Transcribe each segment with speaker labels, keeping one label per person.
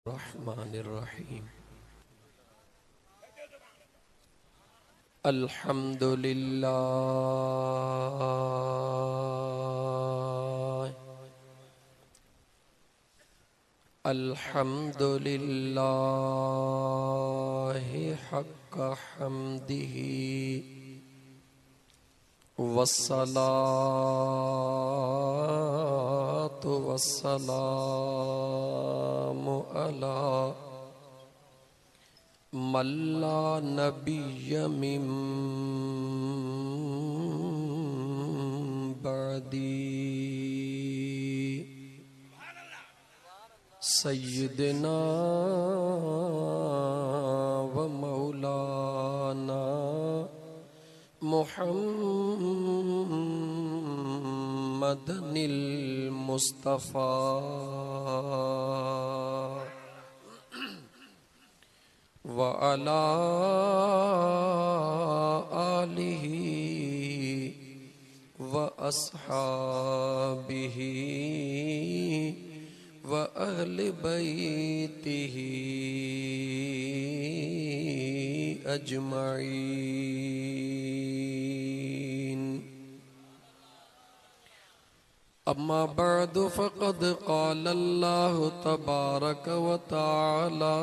Speaker 1: रहमानिर्रहीम। अल्हम्दुलिल्लाह अल्हम्दुलिल्लाहि हक्का हम्दिही वस्सलातु वस्सलामु अला मल्ला नबिय्य मिन बअदी सय्यिदना व मौलाना मुहम्मदनिल मुस्तफ़ा व अला आलिही व अस्हाबिही व अहले बैतिही अजमईन। अम्मा बअद फ़क़द क़ाल अल्लाहु तबारक व तआला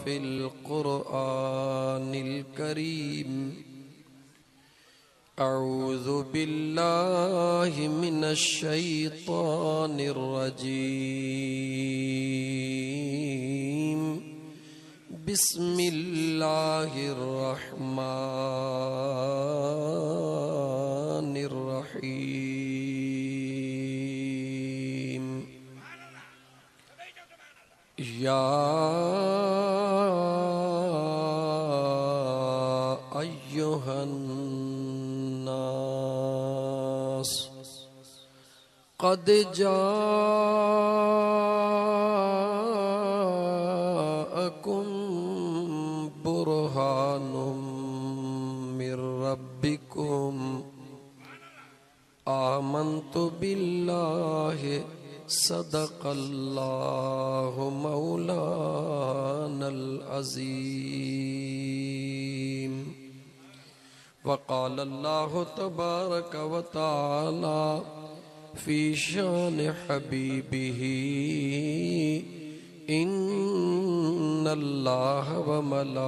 Speaker 1: फ़िल क़ुरआनिल करीम अऊज़ु बिल्लाहि मिनश शैतानिर रजीम बिस्मिल्लाहिर रहमानिर रहीम। या अय्युहन नास क़द जाअकुम बुरहानुम मिर रब्बिकुम आमन्तु बिल्लाहि सदक़ल्लाहु मौलानल अज़ीम। वक़ाल अल्लाहु तबारक व तआला फ़ी शान हबीबिही इन्नल्लाह व मलाइकतहु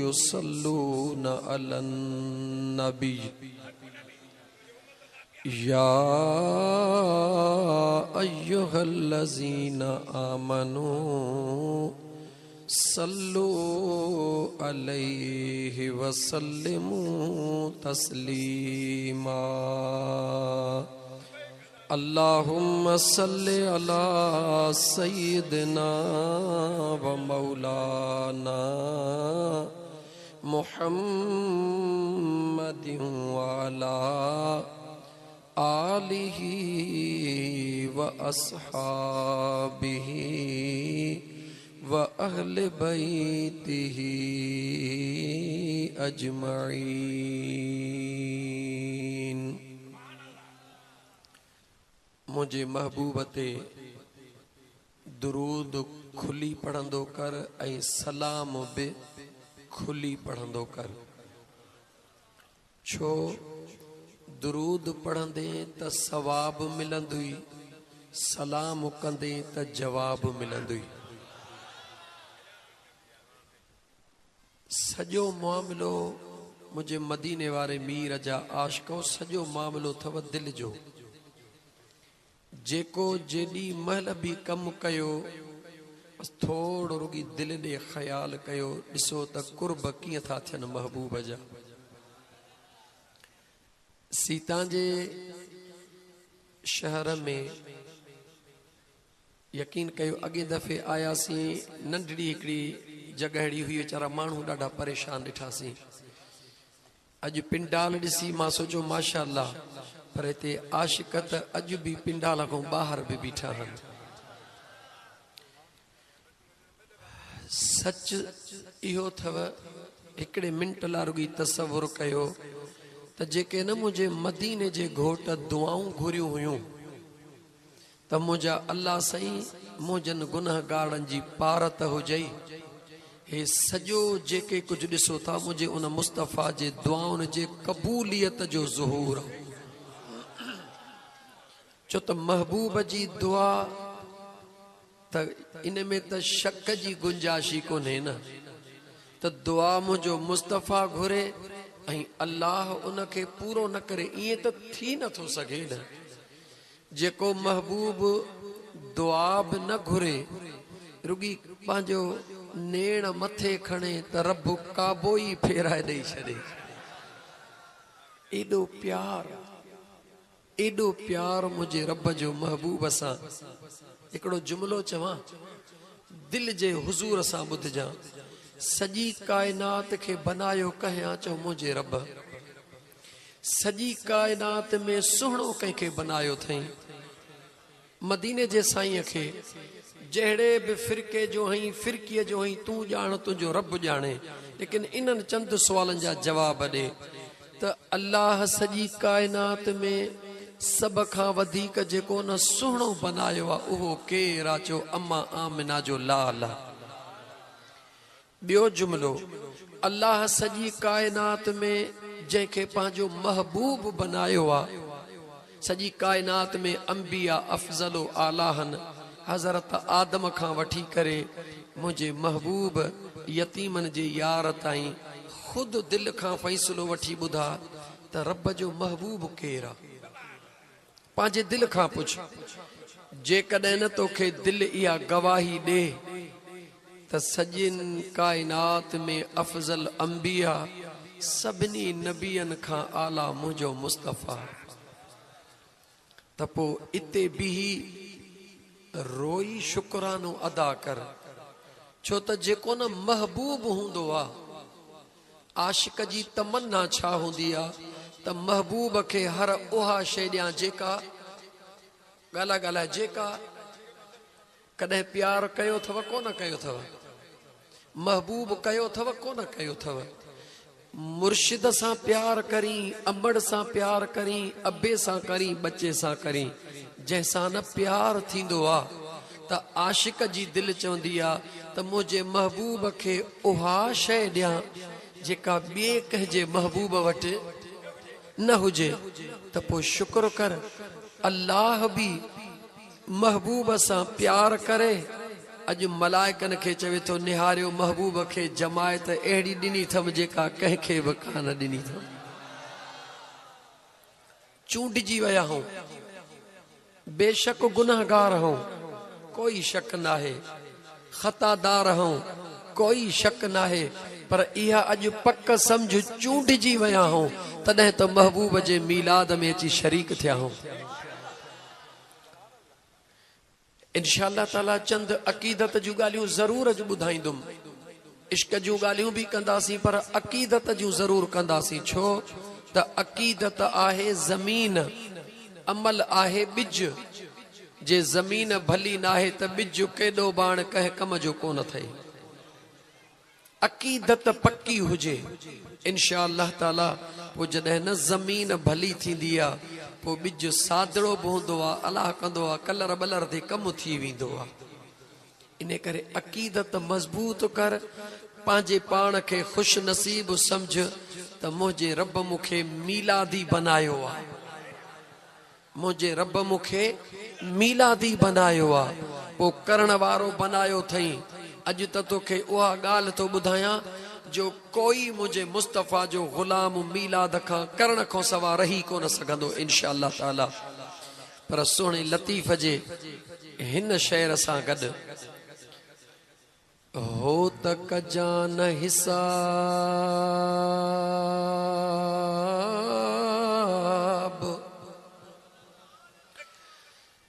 Speaker 1: युसल्लूना अलन नबी या अय्युहल्लज़ीना आमनू सल्लु अलैहि वसल्लिमू तस्लीमा। अल्लाहुम्मा सल्लि अला सय्यिदिना व मौलाना मुहम्मदिन व अला आलिही व अस्हाबिही व अहले बैतिही अजमईन। मुझे महबूब ते दुरूद खुली पढ़ंदो कर ऐं सलाम बि खुली पढ़ंदो कर। छो दुरूद पढ़ंदे त सवाब मिलंदुई, सलाम कंदे त जवाब मिलंदुई। सॼो मामिलो मुझे मदीने वारे मीर जा आशिको सॼो मामिलो अथव दिलि जो। जेको जेॾी महिल बि कमु कयो थोरो रुगी दिलि ॾे ख़्यालु कयो, ॾिसो त कुर्ब कीअं था थियनि महबूब जा। सीता जे शहर में यकीन कयो अॻे दफ़े आयासीं, नंढड़ी हिकिड़ी जॻह अहिड़ी हुई, वीचारा माण्हू ॾाढा परेशान ॾिठासीं। अॼु पिंडाल ॾिसी मां सोचियो माशाअल्लाह, पर हिते आशिक त अॼु बि पिंडाल खां ॿाहिरि बि बीठा आहिनि। सच इहो अथव, हिकिड़े मिंट लाइ रुगी तसवुर कयो त जेके न मुंहिंजे मदीने जे घोट दुआऊं घुरियूं हुयूं त त मुंहिंजा अल्लाह साईं मुंहिंजनि गुनहगारनि जी पारत हुजई। हे सॼो जेके कुझु ॾिसो था मुंहिंजे उन मुस्तफ़ा जे दुआउनि जे क़बूलियत जो ज़ुहूर आहे। छो त महबूब जी दुआ त इन में त शक जी गुंजाइश ई कोन्हे न। त दुआ मुंहिंजो मुस्तफ़ा घुरे ऐं अल्लाह उनखे पूरो न करे, ईअं त थी नथो सघे न। जेको महबूब दुआ बि न घुरे, रुगी पंहिंजो नेण मथे खणे त रब काबो ई फेराए ॾेई छॾे। एॾो प्यार मुंहिंजे रब जो महबूब सां। हिकिड़ो जुमिलो चवां, दिलि जे हुज़ूर सां ॿुधजां। सॼी काइनात खे बनायो कहियां, चओ मुंहिंजे रब। सॼी काइनात में सुहिणो कंहिंखे बनायो अथई, मदीने जे साईं खे। जहिड़े बि फिरके जो हई, फिरकीअ जो हई, तूं ॼाण, तुंहिंजो रब ॼाणे। लेकिन इन्हनि चंद सुवालनि जा जवाब ॾे त अल्लाह सॼी काइनात में सभ खां वधीक जेको न सुहिणो बनायो आहे उहो केरु आहे? चो अम्मा आमिना जो लाल आहे। ॿियो जुमिलो, अल्लाह सॼी काइनात में जंहिंखे पंहिंजो महबूब बनायो आहे, सॼी काइनात में अंबिया अफ़ज़लो आलाहन हज़रत आदम खां वठी करे मुंहिंजे महबूब यतीमनि जे यार ताईं ख़ुदि दिलि खां फ़ैसिलो वठी ॿुधा त रब जो महबूब केरु आहे। पंहिंजे दिलि खां पुछ। जेकॾहिं न तोखे दिलि इहा गवाही ॾे त सॼिन काइनात में अफ़ज़ल अंबिया सभिनी नबियनि खां आला मुंहिंजो मुस्तफ़ा, त पोइ इते बीही रोई शुक्रानो अदा कर। छो त जेको न महबूब हूंदो आहे, आशिक जी तमन्ना छा हूंदी आहे त महबूब खे हर उहा शइ ॾियां जेका ॻाल्हाए जेका कॾहिं प्यार कयो अथव कोन कयो अथव, महबूब कयो अथव कोन कयो अथव। मुर्शिद सां प्यार करी, अमड़ सां प्यार करी, अबे सां करी, बच्चे सां करी, जंहिंसां न प्यार थींदो आहे त आशिक जी दिलि चवंदी आहे त मुंहिंजे महबूब खे उहा शइ ॾियां जेका ॿिए कंहिंजे महबूब वटि न हुजे। त पोइ शुक्र कर, अल्लाह बि महबूब सां प्यार करे। अॼु मलाइकनि खे चवे थो निहारियो महबूब खे, जमायत अहिड़ी ॾिनी अथमि जेका कंहिंखे बि कान ॾिनी अथमि। चूंडिजी विया हूं, बेशक गुनहगार हूं, कोई शक नाहे, ख़तादार हूं, कोई शक नाहे, पर इहा अॼु पक सम्झ चूंडिजी विया हूं तॾहिं त महबूब जे मीलाद में अची शरीक थिया हूं। इंशाअल्लाह ताला चंद अक़ीदत जूं ॻाल्हियूं ज़रूर अॼु ॿुधाईंदुमि। इश्क जूं ॻाल्हियूं बि कंदासीं, पर अक़ीदत जूं ज़रूर कंदासीं। छो त अक़ीदत आहे ज़मीन, अमल आहे ॿिज। जे ज़मीन भली नाहे त ॿिज केॾो बाण कंहिं कम जो कोन थिए। अक़ीदत पक्की हुजे इंशाअल्लाह ताला, पोइ जॾहिं न ज़मीन भली थींदी आहे पोइ ॿिज सादड़ो बि हूंदो आहे, अलाह कंदो आहे, कलर बलर ते कमु थी वेंदो आहे। इन करे अक़ीदत मज़बूत कर, पंहिंजे पाण खे ख़ुशि नसीब सम्झ त मुंहिंजे रब मूंखे मीलादी बनायो आहे, मुंहिंजे रब मूंखे मीलादी बनायो आहे। पोइ करण वारो बनायो अथई। अॼु त तोखे उहा ॻाल्हि थो ॿुधायां जो कोई मुंहिंजे मुस्तफ़ा जो ग़ुलाम मीलाद खां करण खां सवाइ रही कोन सघंदो इंशाअल्लाह ताला। पर सुहिणे लतीफ़ जे हिन शेर सां गॾु हो त कजान हिसाब,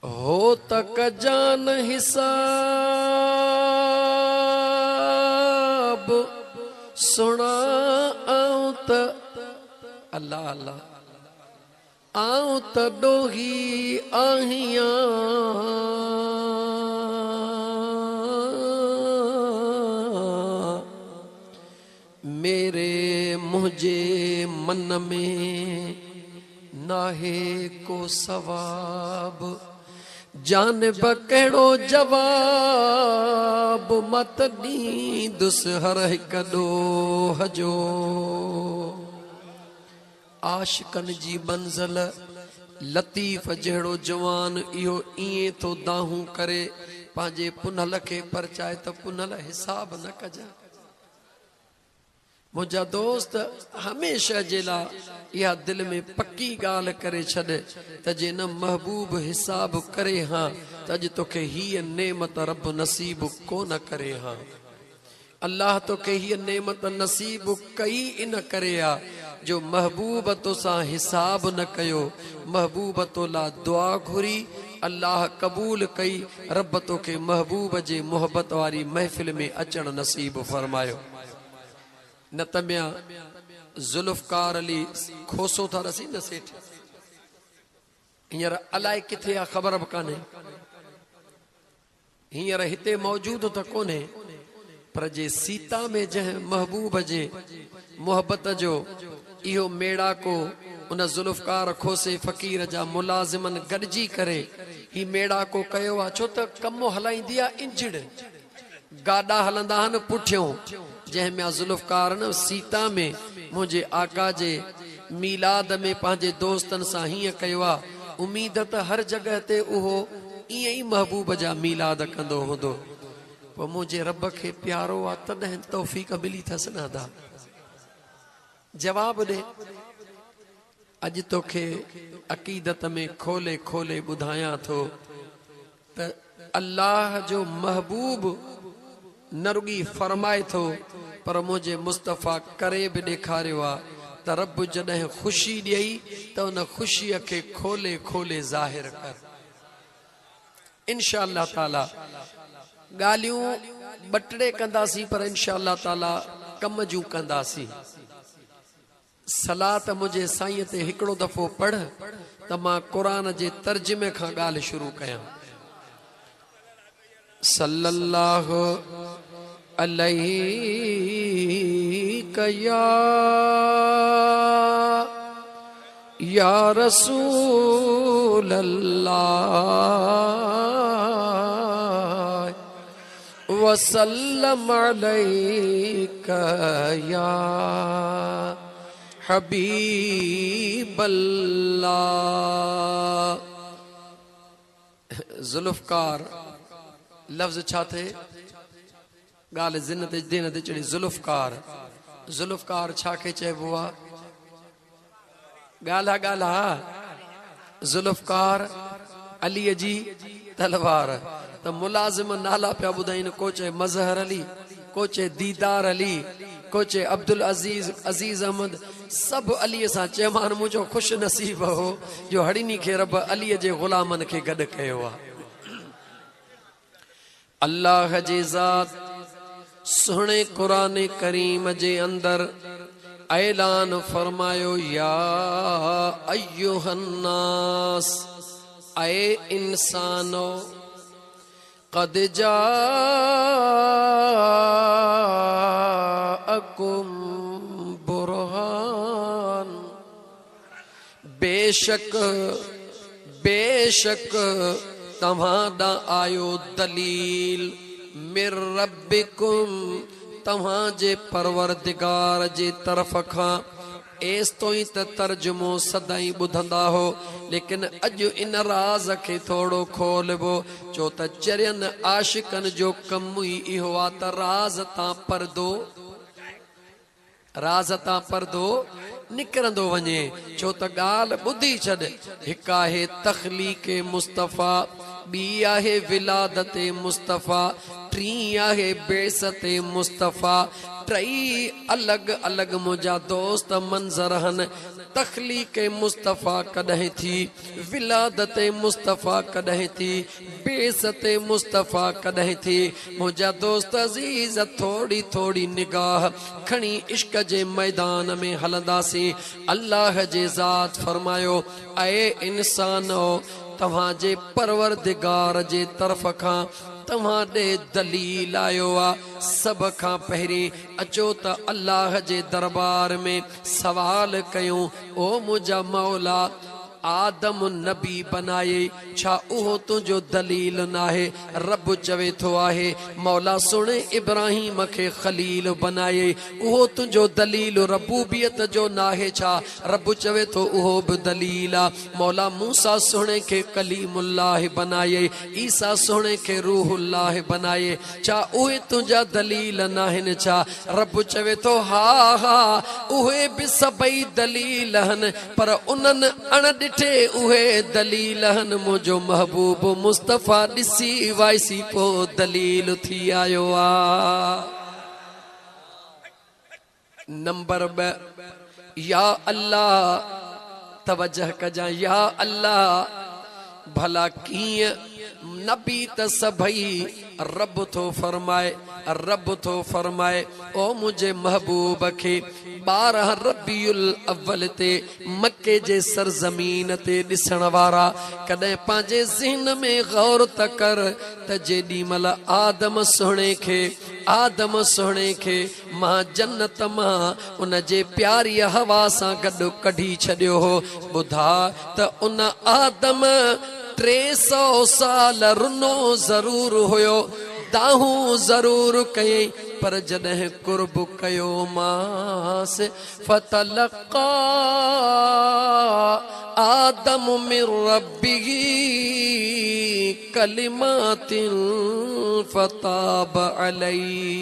Speaker 1: हो त कजान हिसाब, सुना आऊं त अल्लाह अल्लाह आऊं त ॾोही आहियां, मेरे मुझे मन में नाहे को सवाब, जानब कहिड़ो जवाब मत ॾींदुसि हर हिकु ॾोह जो। आशिकनि जी मंज़िल लतीफ़ जहिड़ो जवान इहो ईअं थो दाहूं करे पंहिंजे पुनल खे परचाए त पुनल हिसाब न कजां। मुंहिंजा दोस्त हमेशह जे लाइ इहा दिलि में पकी ॻाल्हि करे छॾ त जे न महबूब हिसाब करे हां त अॼु तोखे हीअ नेमत रब नसीब कोन करे हां। अल्लाह तोखे हीअ नेमत नसीब कई इन करे आ जो महबूब तोसां हिसाब न कयो, महबूब तोला दुआ घुरी, अल्लाह कबूल कई, रब तोखे महबूब जे मोहब्बत वारी महफ़िल में अचण नसीब फरमायो। न त मिया ज़ुल्फ़कार अली खोसो था रसी न सेठ हींअर अलाए किथे आहे ख़बर बि कान्हे, हींअर हिते मौजूद त कोन्हे, पर जे सीता में जंहिं महबूब जे मोहब्बत जो इहो मेड़ाको उन ज़ुल्फ़कार खोसे फ़क़ीर जा मुलाज़िमन गॾिजी करे ही मेड़ाको कयो आहे। छो त कमु हलाईंदी आहे इंजण, गाॾा हलंदा आहिनि पुठियों, जंहिंमें ज़ुल्फ़कार न सीता में मुंहिंजे आका जे मीलाद में पंहिंजे दोस्तनि सां हीअं कयो आहे, उमीद त हर जॻह ते उहो ईअं ई महबूब जा मीलाद कंदो हूंदो। पोइ मुंहिंजे रब खे प्यारो आहे तॾहिं तौफ़ीक़ मिली अथसि न अदा। जवाब ॾे, अॼु तोखे अक़ीदत में खोले खोले ॿुधायां थो त अल्लाह जो महबूब न रुॻी फरमाए थो पर मुंहिंजे मुस्तफ़ा करे बि ॾेखारियो आहे त रब जॾहिं ख़ुशी ॾियई त उन ख़ुशीअ खे खोले खोले ज़ाहिर कर। इंशा अल्लाह ताला ॻाल्हियूं ॿटड़े कंदासीं पर इंशा अल्लाह ताला कम जूं कंदासीं। सलात मुंहिंजे साईं ते हिकिड़ो दफ़ो पढ़ त मां क़ुरान जे तर्जुमे खां ॻाल्हि शुरू कयां। सल्लल्लाहु अलैहि या रसूल अल्लाह वसल्लम अलैका या हबीब अल्लाह। ज़ुल्फ़कार लफ्ज़ छा थे ॻाल्हि ज़िन ते दिन ते चढ़ी। ज़ुल्फ़कार, ज़ुल्फ़कार छा खे चइबो आहे? ॻाल्हि ॻाल्हि ज़ुल्फ़कार अलीअ जी तलवार। त मुलाज़िम नाला पिया ॿुधाइनि, को चए मज़हर अली, को चए दीदार अली, को चए अब्दुल अज़ीज़ अज़ीज़ अहमद, सभु अलीअ सां चइमान मुंहिंजो ख़ुशि नसीब हो जो हड़िनी खे रब अलीअ जे ग़ुलामनि खे गॾु कयो आहे। अल्लाह जे ज़ात सुहिणे क़ुरान करीम जे अंदरि ऐलान फरमायो, या अय्युहन्नास, ऐ इंसानो, क़द जाअकुम बुरहान, बेशक बेशक तव्हां आयो दलील, मिर रब्बिकुम, तव्हां जे परवरदिगार जे तरफ़ खां। एस तो ई त तर्जुमो सदाई ॿुधंदा हो, लेकिन अॼु इन राज़ खे थोरो खोलबो, छो त चरियनि आशिकनि जो कमु ई इहो आहे त राज़ तां परदो निकिरंदो वञे। छो त ॻाल्हि ॿुधी छॾ, हिकु आहे तख़लीक़ मुस्तफ़ा, ॿी आहे विलादत मुस्तफ़ा, टी आहे बेसत मुस्तफ़ा। टई अलॻि अलॻि मुंहिंजा दोस्त मंज़र आहिनि। तख़लीक़ मुस्तफ़ा कॾहिं थी, विलादत मुस्तफ़ा कॾहिं थी, बेसत मुस्तफ़ा कॾहिं थी। मुंहिंजा दोस्त अज़ीज़ थोड़ी थोड़ी निगाह खणी इश्क जे मैदान में हलंदासीं। अल्लाह जे ज़ात फरमायो, ऐ इंसानो, तव्हांजे परवरदिगार जे तरफ़ खां तव्हां ॾे दलील आयो आहे। सभ खां पहिरीं अचो त अल्लाह जे दरबार में सवाल कयूं, ओ मुंहिंजा मौला, आदम नबी बनाए छा उहो तुंहिंजो दलील नाहे। रब चवे थो आहे मौला सुणे इब्राहिम खे खलील बनाए उहो तुंहिंजो दलील रबूबियत जो नाहे छा। रब चवे थो उहो बि दलील आहे। मौला मूसा सुणे खे कलीमुल्लाह बनाए ईसा सुणे खे रूहुल्लाह बनाए छा उहे तुंहिंजा दलील नाहिनि छा। रब चवे थो हा हा उहे बि सभई दलील आहिनि पर उन्हनि अण ॾिठे उहे दलील आहिनि। मुंहिंजो महबूब मुस्तफ़ा ॾिसी वाइसी पोइ दलील थी आयो आहे। नंबर 2 या अल्लाह तवजह कजां या अल्लाह भला कीअं नबी त सभई रब थो फरमाए ओ मुझे महबूब खे 12 रबीउल अव्वल ते मक्के जे सरजमीन ते ॾिसण वारा कॾहिं पंहिंजे ज़हन में गौर त कर त जेॾी महिल आदम सुहिणे खे मां जन्नत मां उन जे प्यारी हवा सां गॾु कढी छॾियो हो। ॿुधा त उन आदम 300 साल रुनो ज़रूर हुयो दाहूं ज़रूर कयई पर जॾहिं कुर्ब कयो मास फतलक़ा आदम मिन रब्बिही कलिमातिन फताब अलैहि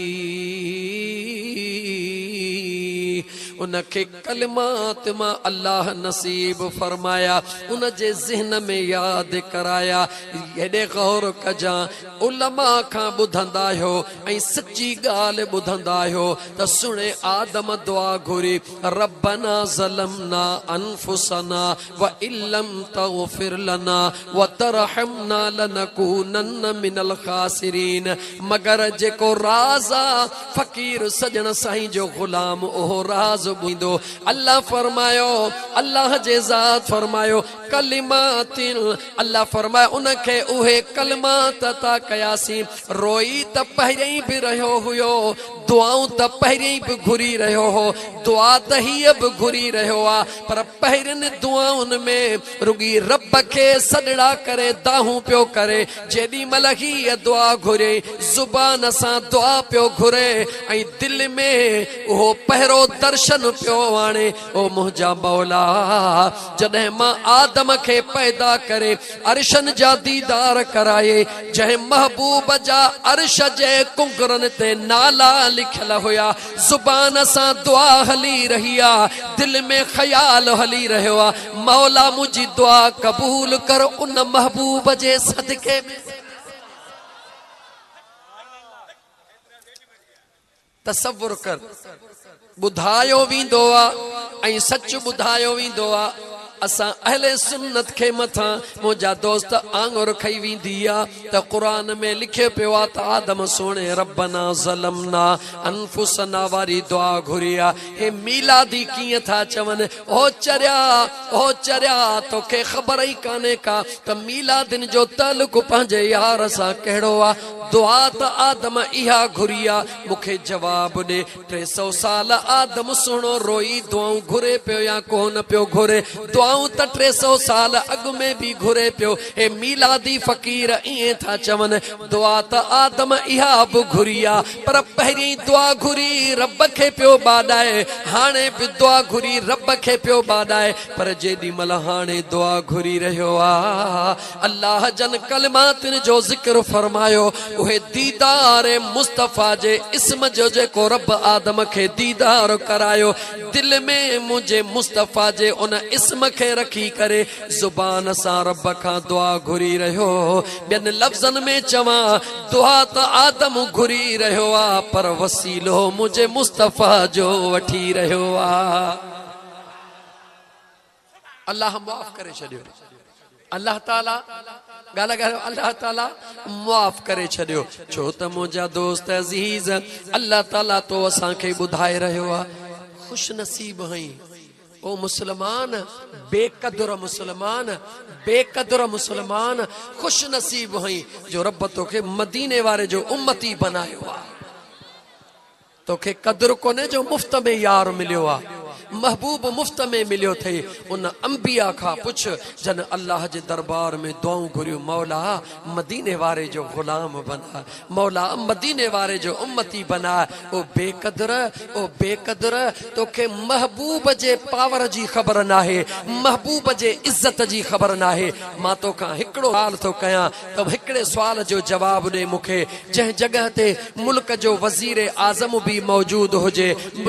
Speaker 1: उनखे कलिमात मां अल्लाह नसीब फरमाया उन जे ज़हन में याद कराया। हेॾे गौर कजां उलमा खां ॿुधंदा आहियो ऐं सची ॻाल्हि ॿुधंदा आहियो त सुणे आदम दुआ घुरी रब्बना ज़लमना अनफुसना व इल्लम तग़फिर लना व तरहमना लनकूनन्न मिनल खासिरीन। मगर जेको राज़ आहे फ़कीर सजण साईं जो ग़ुलाम उहो राज़ ॿुधो। अल्लाह फरमायो अल्लाह जे ज़ात फरमायो कलिमातिन अल्लाह फरमायो उनखे उहे कलिमात अता कयासीं। रोई त पहिरीं बि रहियो हुयो दुआऊं त पहिरीं बि घुरी रहियो हो दुआ त हीअ बि घुरी रहियो आहे पर पहिरियुनि दुआउनि में रुगी रब खे सॾड़ा करे दाहूं पियो करे। जेॾी महिल हीअ दुआ घुरे ज़ुबान सां दुआ पियो घुरे ऐं दिलि में उहो पहिरों दर्शन पियो आणे ओ मुंहिंजा मौला जॾहिं मां आदम खे पैदा करे अर्शन जा दीदार कराए जंहिं महबूब जा अर्श जे कुंगरनि ते नाला लिखियल हुया ज़ुबान सां दुआ हली रही आहे दिल में ख़याल हली रहियो आहे मौला मुंहिंजी दुआ क़बूल कर उन महबूब जे सदके में। तसव्वुर कर ॿुधायो वेंदो आहे ऐं सच ॿुधायो वेंदो आहे। असां अहले सुन्नत खे मथां मुंहिंजा दोस्त आंगुर खई वेंदी आहे त क़ुरान में लिखियो पियो आहे त आदम सोणे रब्बना ज़लमना अनफुसना वारी दुआ घुरी आहे। हे मीलादी कीअं था चवनि ओ चरिया तोखे ख़बर ई कान्हे का त मीलादिन जो तालुक़ पंहिंजे यार सां कहिड़ो आहे। दुआ त आदम इहा घुरी आहे मूंखे जवाब ॾे 300 साल आदम सुहिणो रोई दुआऊं घुरे पियो या कोन पियो घुरे दुआऊं त 300 साल अॻु में बि घुरे पियो। हे मीलादी फ़कीर ईअं था चवनि दुआ त आदम इहा बि घुरी आहे पर पहिरीं दुआ घुरी रब खे पियो ॿाॾाए हाणे बि दुआ घुरी रब खे पियो ॿाॾाए पर जेॾी महिल हाणे दुआ घुरी रहियो आहे अल्लाह जन कलिमातिन जो ज़िक्र फरमायो उहे दीदार मुस्तफ़ा जे इस्म जो जेको रब आदम खे दीदार करायो दिल में मुंहिंजे मुस्तफ़ा जे उन इस्म खे रखी करे ज़ुबान सां रब खां दुआ घुरी रहियो। ॿियनि लफ़्ज़नि में चवां दुआ त आदम घुरी रहियो आहे पर वसीलो मुंहिंजे मुस्तफ़ा जो वठी रहियो आहे। अल्लाह माफ़ करे छॾियो अल्लाह ताला अल्लाह ताला माफ़ करे छॾियो छो त मुंहिंजा दोस्त अज़ीज़ अल्लाह ताला तो असांखे ॿुधाए रहियो आहे खुश नसीब हई ओ मुसलमान बेक़दुर मुसलमान खुश नसीब हई जो रब तोखे मदीने वारे जो उम्मती बनायो आहे। तोखे कदुर कोन्हे जो मुफ्त में यार मिलियो आहे महबूब मुफ्त में मिलियो थे उन अंबिया खा पुछ जन अल्लाह जे दरबार में दुआऊं घुरियो मौला मदीने वारे जो गुलाम बना मौला मदीने वारे जो उम्मती बना ओ बेकदर तोखे महबूब जे पावर जी खबर ना है महबूब जे इज्जत जी खबर ना है मां तो का हिकड़ो सवाल तो कया तो हिकड़े सवाल जो जवाब दे मुखे जह जगह ते मुल्क जो वजीर आजम भी मौजूद होजे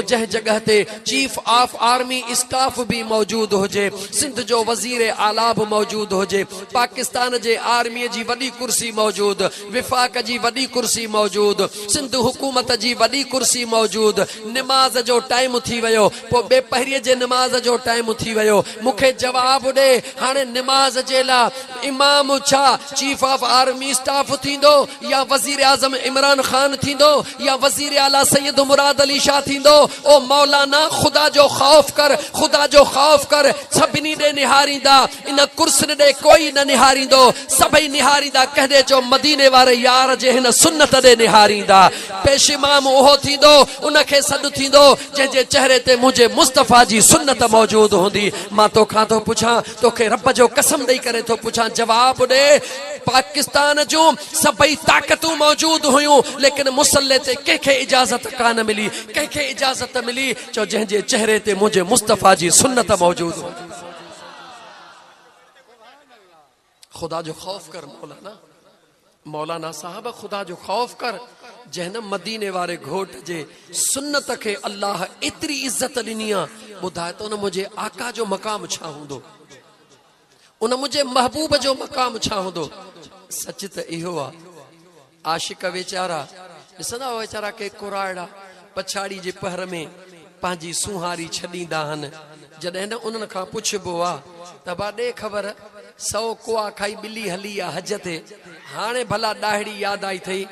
Speaker 1: जह जगह ते चीफ ऑफ आर्मी स्टाफ भी मौजूद होजे सिंध जो वजीर आला भी मौजूद होजे पाकिस्तान जे आर्मी जी वडी कुर्सी मौजूद विफाक जी वडी कुर्सी मौजूद सिंध हुकूमत जी वडी कुर्सी मौजूद नमाज जो टाइम थी वयो पो बेपहरी जे नमाज जो टाइम थी वयो मुखे जवाब दे हाने नमाज जे ला इमाम छा चीफ ऑफ आर्मी स्टाफ थींदो या वजीर आजम इमरान खान थींदो या वजीर आला सैयद मुराद अली शाह थींदो ओ मौलाना खुदा जो खौफ कर सभिनी दे निहारींदा इन कुर्सन दे कोई न निहारींदो सभई निहारींदा कहदे जो मदीने वारे यार जे हिन सुन्नत दे निहारींदा पेश इमाम ओहो थींदो उनखे सॾु थींदो जंहिंजे चेहरे ते मुझे मुस्तफा जी सुन्नत मौजूद होंदी मां तो खां तो पुछां तोखे रब जो कसम ॾेई करे तो पुछां जवाब दे पाकिस्तान जो सभई ताकतूं मौजूद हुयूं लेकिन मुसल्ले ते कंहिंखे इजाजत कान मिली कंहिंखे इजाजत मिली जो जंहिंजे चेहरे ते मुझे मुस्तफा जी सुन्नत मौजूद हो खुदा जो खौफ कर मौलाना साहब खुदा जो खौफ कर जहन मदीने वारे घोट जे सुन्नत के अल्लाह इतरी इज्जत ॾिनी आहे ॿुधाए तो न मुझे आका जो मकाम छा हूंदो उन मुझे महबूब जो मकाम छा हूंदो सच त इहो आहे आशिक वेचारा ॾिसंदा वेचारा के कुराड़ा पछाड़ी जे पहर में पंहिंजी सुहारी छॾींदा आहिनि जॾहिं न उन्हनि खां पुछबो आहे त बा ॾे ख़बर 100 कुआ खाई ॿिली हली आहे हज ते हाणे भला ॾाहिड़ी यादि आई अथई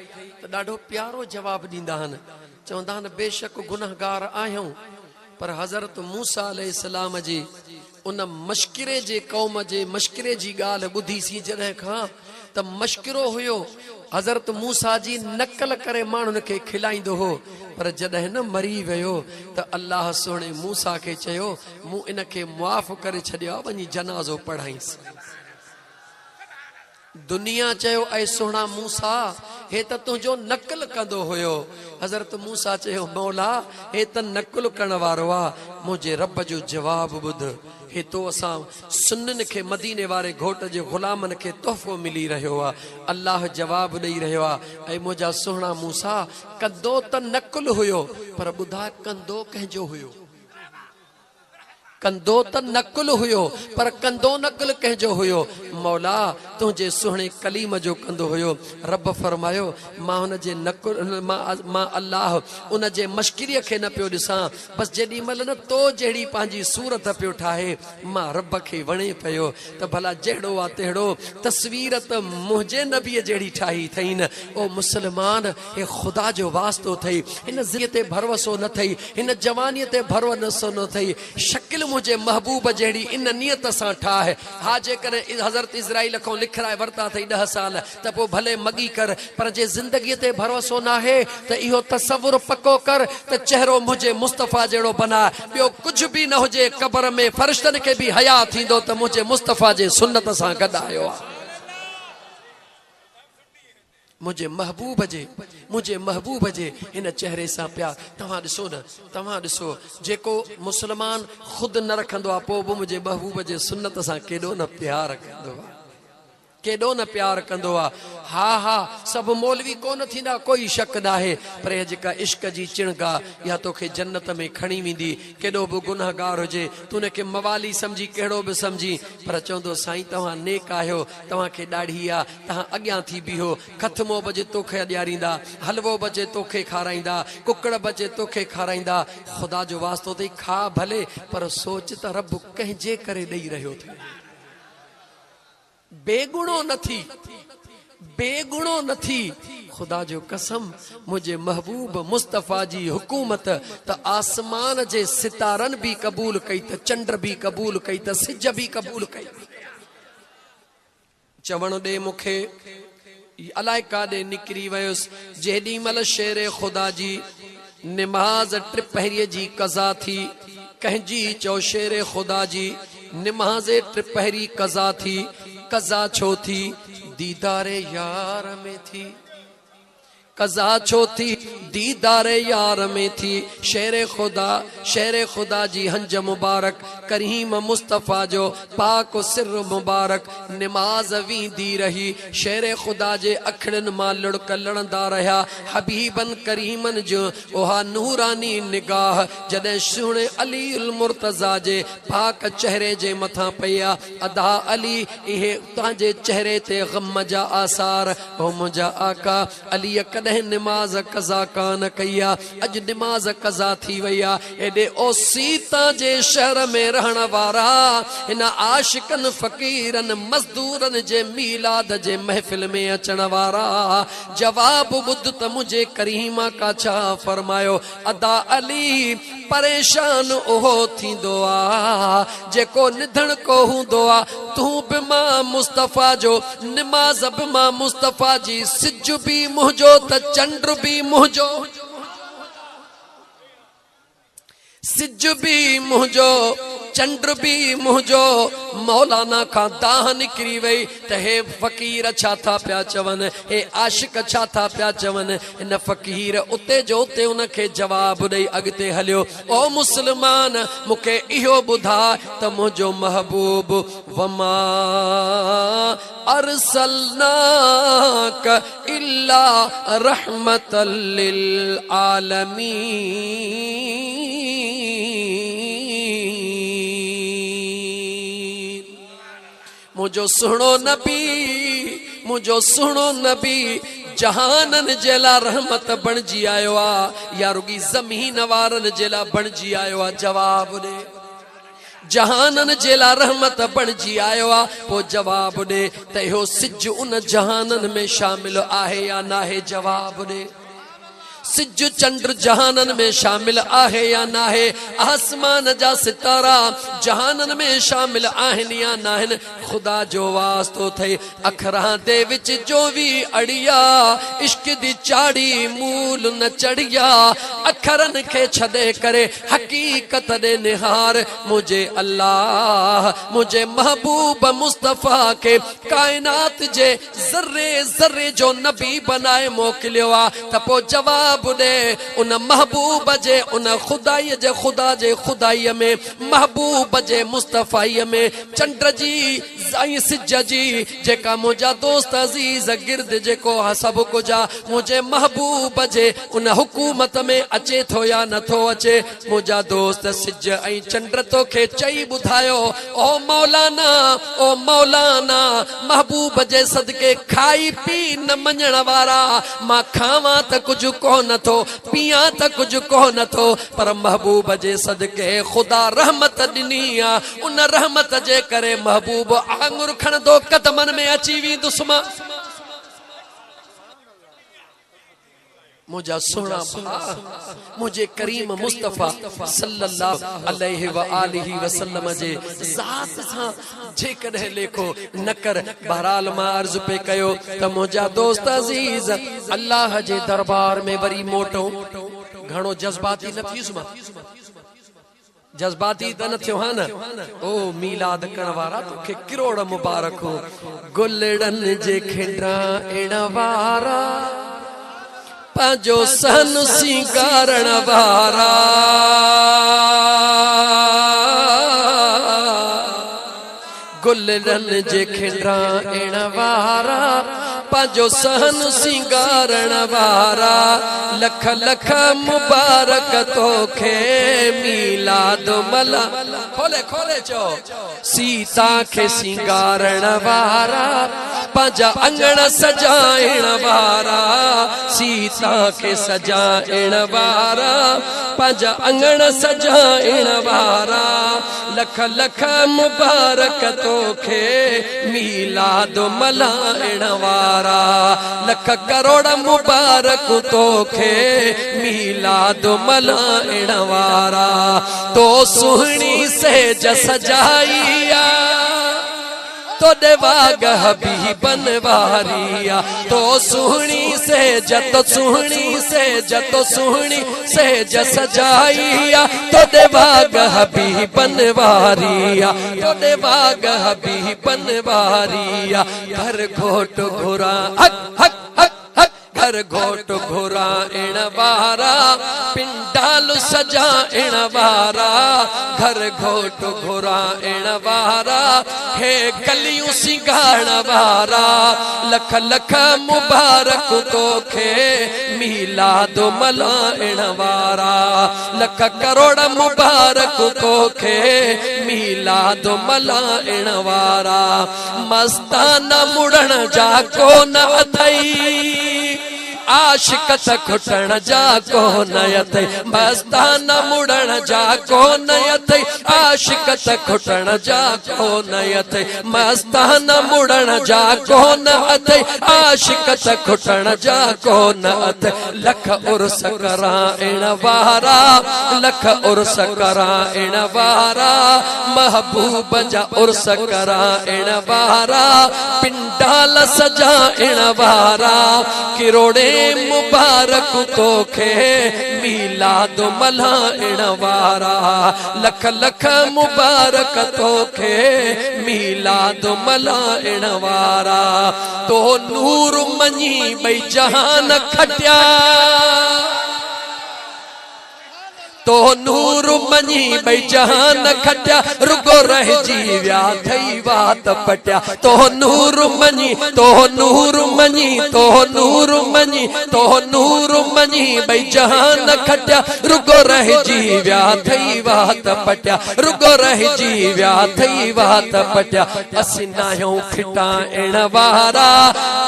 Speaker 1: त ॾाढो प्यारो जवाब ॾींदा आहिनि चवंदा आहिनि बेशक गुनहगार आहियूं पर हज़रत मूसा अलैहिस्सलाम जी उन मश्किरे जे क़ौम जे मश्किरे जी ॻाल्हि ॿुधीसीं जॾहिं खां त मश्किरो हुयो हज़रत मूसा जी नकल करे माण्हुनि खे खिलाईंदो हो पर जॾहिं न मरी वियो त अल्लाह सोणे मूसा खे चयो मूं इन खे मुआफ़ करे छॾियो आहे वञी जनाज़ो पढ़ाईंसि दुनिया चयो ऐं सोना मूसा हे त तुंहिंजो नकल कंदो हुयो हज़रत मूसा चयो मौला हे त नकल करण वारो आहे मुंहिंजे रब जो जवाब ॿुध हे तो असां सुन्नन खे मदीने वारे घोट जे गुलामन खे तोहफ़ो मिली रहियो आहे अल्लाह जवाब ॾेई रहियो आहे ऐं मुंहिंजा सुहिणा मूसा कंदो त नकुल हुयो पर ॿुधा कंदो कंहिंजो हुयो कंदो त नकुल हुयो पर कंदो नकुल कंहिंजो हुयो मौला तुंहिंजे सुहिणे कलीम जो कंदो हुयो रब फरमायो मां हुन जे नकुल मां अल्लाह उन जे मश्किरीअ खे न पियो ॾिसां बसि जेॾी महिल न तो जहिड़ी पंहिंजी सूरत पियो ठाहे मां रब खे वणे पियो त भला जहिड़ो आहे तहिड़ो तस्वीर त मुंहिंजे नबीअ जहिड़ी ठाही अथई न ओ मुस्लमान हे ख़ुदा जो वास्तो अथई हिन ज़िंदगीअ ते भरवसो न अथई हिन जवानीअ ते भरवसो न अथई शकिल मुझे महबूब जहिड़ी इन नियत सां ठाहे हा जेकॾहिं हज़रत इज़राइल खां लिखराए वरिता अथई 10 साल त पोइ भले मगी कर पर जे ज़िंदगीअ ते भरोसो न आहे त इहो तसवुर पको कर त चेहरो मुझे मुस्तफ़ा जहिड़ो बना ॿियो कुझु बि न हुजे क़बर में फ़रिश्तनि खे बि हया थींदो त मुझे मुस्तफ़ा जे सुन्नत सां गॾु आयो आहे मुझे महबूब जे इन चेहरे सां प्यार तव्हां ॾिसो जेको मुस्लमान खुद न रखंदो आहे पोइ बि मुझे महबूब जे सुन्नत सां केॾो न प्यार कंदो आहे केॾो न प्यार कंदो आहे हा सभु मौलवी कोन थींदा कोई शक न आहे पर इहा जेका इश्क जी चिणगा इहा तोखे जन्नत में खणी वेंदी केॾो बि गुनहगार हुजे तूं हुनखे मवाली सम्झी कहिड़ो बि सम्झी पर चवंदो साईं तव्हां नेक आहियो तव्हांखे ॾाढी आहे तव्हां अॻियां थी बीहो खतमो बजे तोखे ॾियारींदा हलवो बजे तोखे खाराईंदा कुकड़ बजे तोखे खाराईंदा ख़ुदा जो वास्तो अथई खा भले पर सोच त रब कंहिंजे करे ॾेई रहियो अथई बेगुणो न थी खुदा जो कसम मुझे महबूब मुस्तफ़ा जी हुकूमत त आसमान जे सितारन भी कबूल कई त चंड भी कबूल कई त सिज भी कबूल कई चवण दे मुखे अलाए काॾे निकिरी वयुसि जेॾी महिल शेर खुदा जी नमाज टिपहरीअ जी कज़ा थी कंहिंजी चओ शेर खुदा जी निमाज़े टिपहरी कज़ा थी, कज़ा छो थी दीदारे यार में थी, कज़ा छो थी दीदारे यार में थी। शेर खुदा जी हंज मुबारक करीम मुस्तफ़ा जो पाक सिर मुबारक निमाज़ वींदी रही। शेर खुदा जे अखड़न मां लुड़क लड़ंदा रहा हबीबन करीमन जो ओहा नूरानी निगाह जॾहिं सुहिणे अली उल मुर्तज़ा जे पाक चेहरे जे मथां पया। अदा अली इहे तव्हांजे चेहरे ते ग़म जा आसार, ओ मुंहिंजा आका अली कॾहिं निमाज़ कज़ा कान कई आ, अज निमाज़ कज़ा थी वई आ। एॾे ओ सीता जे शहर में रहण वारा हिन आशिकन फ़कीरन मज़दूरन जे मीलाद जे महफ़िल में अचण वारा जवाब ॿुध त मुंहिंजे करीमा का छा फरमायो। अदा अली परेशान ओहो थींदो आ जेको निधन को हूंदो आ। तूं बि मां मुस्तफ़ा जो निमाज़ बि मां मुस्तफ़ा जी, सिज बि मुंहिंजो त चंड बि मुंहिंजो, सिज बि मुंहिंजो चंड बि मुंहिंजो। मौलाना खां दाह निकिरी वई त हे फ़कीर छा था पिया चवनि, हे आशिक छा था पिया चवनि। हिन फ़कीर उते जो उते उनखे जवाब ॾेई अॻिते हलियो। ओ मुस्लमान मूंखे इहो ॿुधा त मुंहिंजो महबूब वमा अरसलनाक इल्ला रहमतल लिल आलमीन। मुझो सुहिणो नबी जहानन जे लाइ रहमत बणिजी आयो आ या रुगी ज़मीन वारन जे लाइ बणिजी आयो आ। जवाब ॾे, जहानन जे लाइ रहमत बणिजी आयो आ। पोइ जवाब ॾे त इहो सिज उन जहानन में शामिल आहे या नाहे। जवाब ॾे सिज चंड जहानन में शामिल आहे या नाहे। आसमान जा सितारा जहानन में शामिल आहिनि या नाहिनि। खुदा जो वास्तो थे अखरां दे विच जो भी अड़िया इश्क दी चाड़ी मूल न चढ़िया। अखरन के छदे करे हकीकत दे निहार। मुझे अल्लाह मुझे महबूब मुस्तफ़ा के कायनात जे ज़र्रे ज़र्रे जो नबी बनाए मोकिलियो आ। त पोइ जवाब दे उन महबूब जे उन खुदाई जे खुदा जे खुदाई में महबूब जे मुस्तफ़ाई में चंड जी ऐं सिज जी जेका मुंहिंजा दोस्त अज़ीज़ गिर्द जेको सब कुझ आ मुंहिंजे महबूब जे उन हुकूमत में अचे थो या नथो अचे। मुंहिंजा दोस्त सिज ऐं चंड तोखे चई ॿुधायो ओ मौलाना महबूब जे सदके खाई पी न मञण वारा। मां खावां त कुझु कोन थो, पियां त कुझु कोन थो, पर महबूब जे सदके खुदा रहमत ॾिनी आ। उन रहमत जे करे महबूब आंगुर खणंदो कदमन में अची वेंदुसि मां। मुझा सुहिणा भाउ मुझे करीम मुस्तफ़ा सल्लल्लाहु अलैहि व आलिहि वसल्लम जे ज़ात सां जेकॾहिं लेखो न कर। बहरहाल मां अर्ज़ पे कयो त मुंहिंजा दोस्त अज़ीज़ अल्लाह जे दरबार में वरी मोटो। घणो जज़्बाती न थियुसि मां, जज़्बाती त न थियो हा न। ओ मीलाद करण वारा तोखे किरोड़ मुबारक हो। गुलड़न जे खिंडा एण वारा पांजो सन सिंगारण वारा। गुलड़न जे खिंडा एण वारा पांजो सहन सिंगारण वारा। लख लख मुबारक तोखे मीलाद मला। खोले खोले चो सीता के सिंगारण वारा पांजा अंगण सजाइण वारा। सीता के सजाइण वारा पांजा अंगण सजाइण वारा। लख लख मुबारक तोखे मीलाद मल्हाइण वारा। लख करोड़ मुबारक तोखे मीलाद मल्हाइण वारा। तो सुहिणी सेज सजाइया तो देवाग हबीबन वारिया तो सुहनी से जत सुहनी से जत सुहनी से जस सजाइया तो देवाग हबीबन वारिया तो देवाग हबीबन वारिया घर घोट घोरा हक हक हक हक घर घोट घोरा इण वारा पिंडाल सजा इण वारा घर घोट घोरा इण वारा हे गलियूं सिंगारण वारा लख लख मुबारक तोखे मीलाद मल्हाइण वारा लख करोड़ मुबारक तोखे मीलाद मल्हाइण वारा मस्ताना मुड़न जा को न अथई आशिक खुटण जा को नयत मस्ताना मुड़न जा को नयत आशिक खुटण जा को नयत मस्ताना मुड़न जा को नयत आशिक खुटण जा को नयत लख उर्स करा इण वारा लख उर्स करा इण वारा महबूब जा उर्स करा इण वारा पिंडाल सजा इण वारा किरोड़े मुबारक तोखे मीलाद मल्हाइण वारा लख लख मुबारक तोखे मीलाद मल्हाइण वारा तो नूर मनी भई जहान खटिया तो नूर मनी भई जहान खटिया रुगो रहिजी विया थई वात पटिया तो नूर मनी तो नूर मनी तो नूर मनी तो नूर मनी भई जहान खटिया रुगो रहिजी विया थई वात पटिया रुगो रहिजी विया थई वात पटिया असीं नाहियूं खिटाइण वारा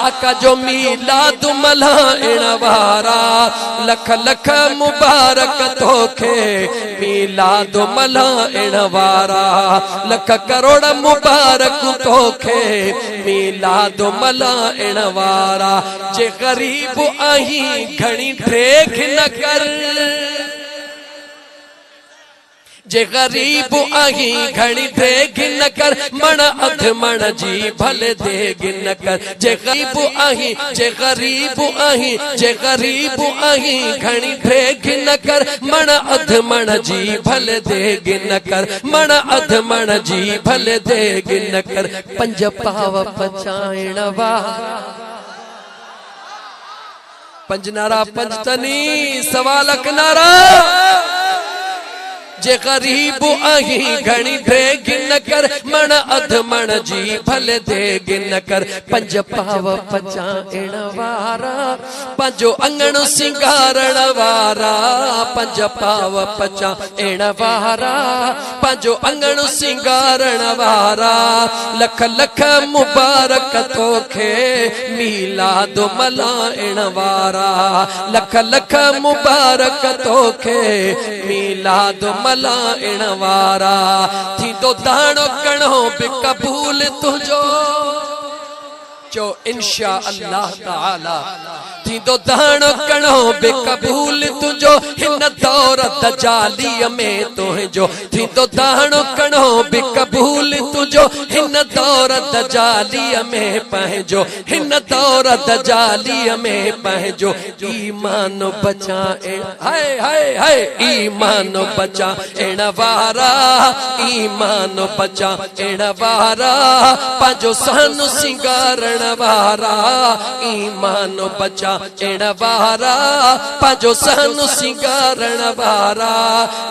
Speaker 1: आका जो मीलाद मल्हाइण वारा लख लख मुबारक तोखे मीलाद मल्हाइण वारा लख करोड़ मुबारक तोखे मीलाद मल्हाइण वारा जे गरीब आहीं घणी देख न कर जे गरीब आहीं घणी देग न कर मण अध मण जी भले देग न कर जे गरीब आहीं जे गरीब आहीं जे गरीब आहीं घणी देग न कर मण अध मण जी भले देग न कर मण अध मण जी भले देग न कर पंज पाव पचाइण वारा पंज नारा पंज तनी सवा लख नारा जे गरीब आहीं घणी देग न कर मण अध मण जी भले देग न कर पंज पाव पचाइण वारा पंजो अंगण सिंगारण वारा पंज पाव पचाइण वारा पंजो अंगण सिंगारण वारा लख लख मुबारक तोखे मीलाद मल्हाइण वारा लख लख मुबारक तोखे मीलाद मल्हाइण वारा थींदो दाणो कणो बि क़बूल तुंहिंजो चो इंशा अल्लाह ताला थींदो दाणो कणो बि क़बूल तुंहिंजो हिन दौर दजालीअ में तुंहिंजो थींदो दाणो कणो बि क़बूल तुंहिंजो हिन दौर दजालीअ में पंहिंजो हिन दौर दजालीअ में पंहिंजो ईमान बचाइण हाय हाय हाय ईमान बचाइण वारा ईमान बचाइण वारा पंहिंजो सन सिंगारण वारा ईमान बचाइण वारा पंहिंजो सन सिंगारण वारा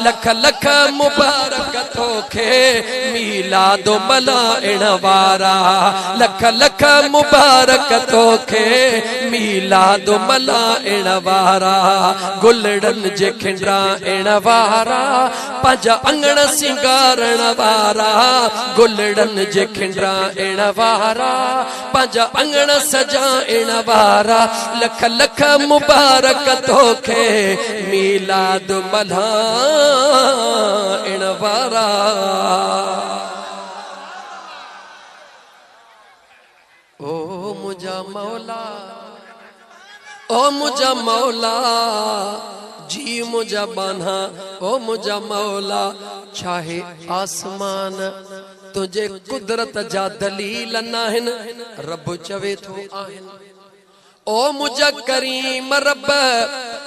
Speaker 1: लख लख मुबारक तोखे मीलाद मल्हाइण वारा लख लख मुबारक तोखे मीलाद मल्हाइण वारा गुलड़न जे खिंडाइण वारा पंहिंजा अंगण सिंगारण वारा गुलड़न जे खिंडाइण वारा पंहिंजा अंगण सजाइण वारा लख लख मुबारक तोखे मीलाद मल्हाइण वारा ओ मुझा मौला ओ मुझा मौला जी मुझा बान्हा ओ मुझा मौला चाहे आसमान तुझे कुदरत जा दलील नाहिन रब चवे थो आहिन। ओ मुझा करीम रब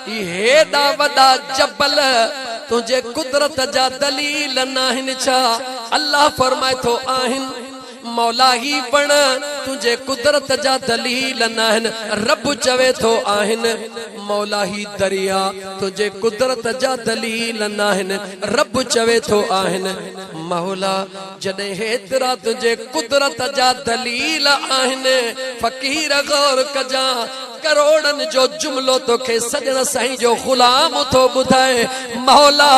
Speaker 1: हेदा वदा जबल तुझे कुदरत जा दलील नाहिन छा। अल्लाह फरमाए थो आहिन मौला ही बण तुझे कुदरत जा दलील नाहिन रब चवे थो आहिन मौला ही दरिया तुझे कुदरत जा दलील नाहिन रब चवे थो आहिन। मौला जॾहिं हेतिरा तुझे कुदरत जा दलील आहिन फ़कीर गौर कजा करोड़न जो जुमलो तोखे सजन साईं जो गुलाम थो ॿुधाए। मौला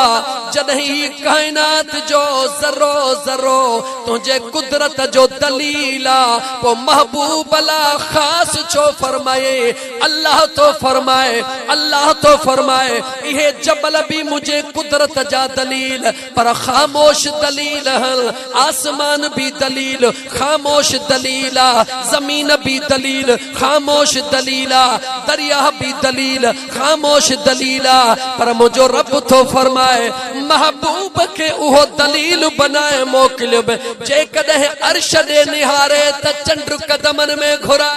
Speaker 1: जॾहिं कायनात जो ज़रो ज़रो तुझे कुदरत जो दलील आ पो महबूब ला खास छो फरमाए। अल्लाह तो फरमाए अल्लाह तो फरमाए इहे जबल भी मुझे कुदरत जा दलील पर खामोश दलील हल। आसमान भी दलील खामोश दलील जमीन भी दलील खामोश दलील दरिया भी दलील खामोश दलील पर मुझो रब तो फरमाए महबूब के उहो दलील बनाए मोकिलियो जे कदे अर्श दे निहारे त चंड कदमन में घुरा।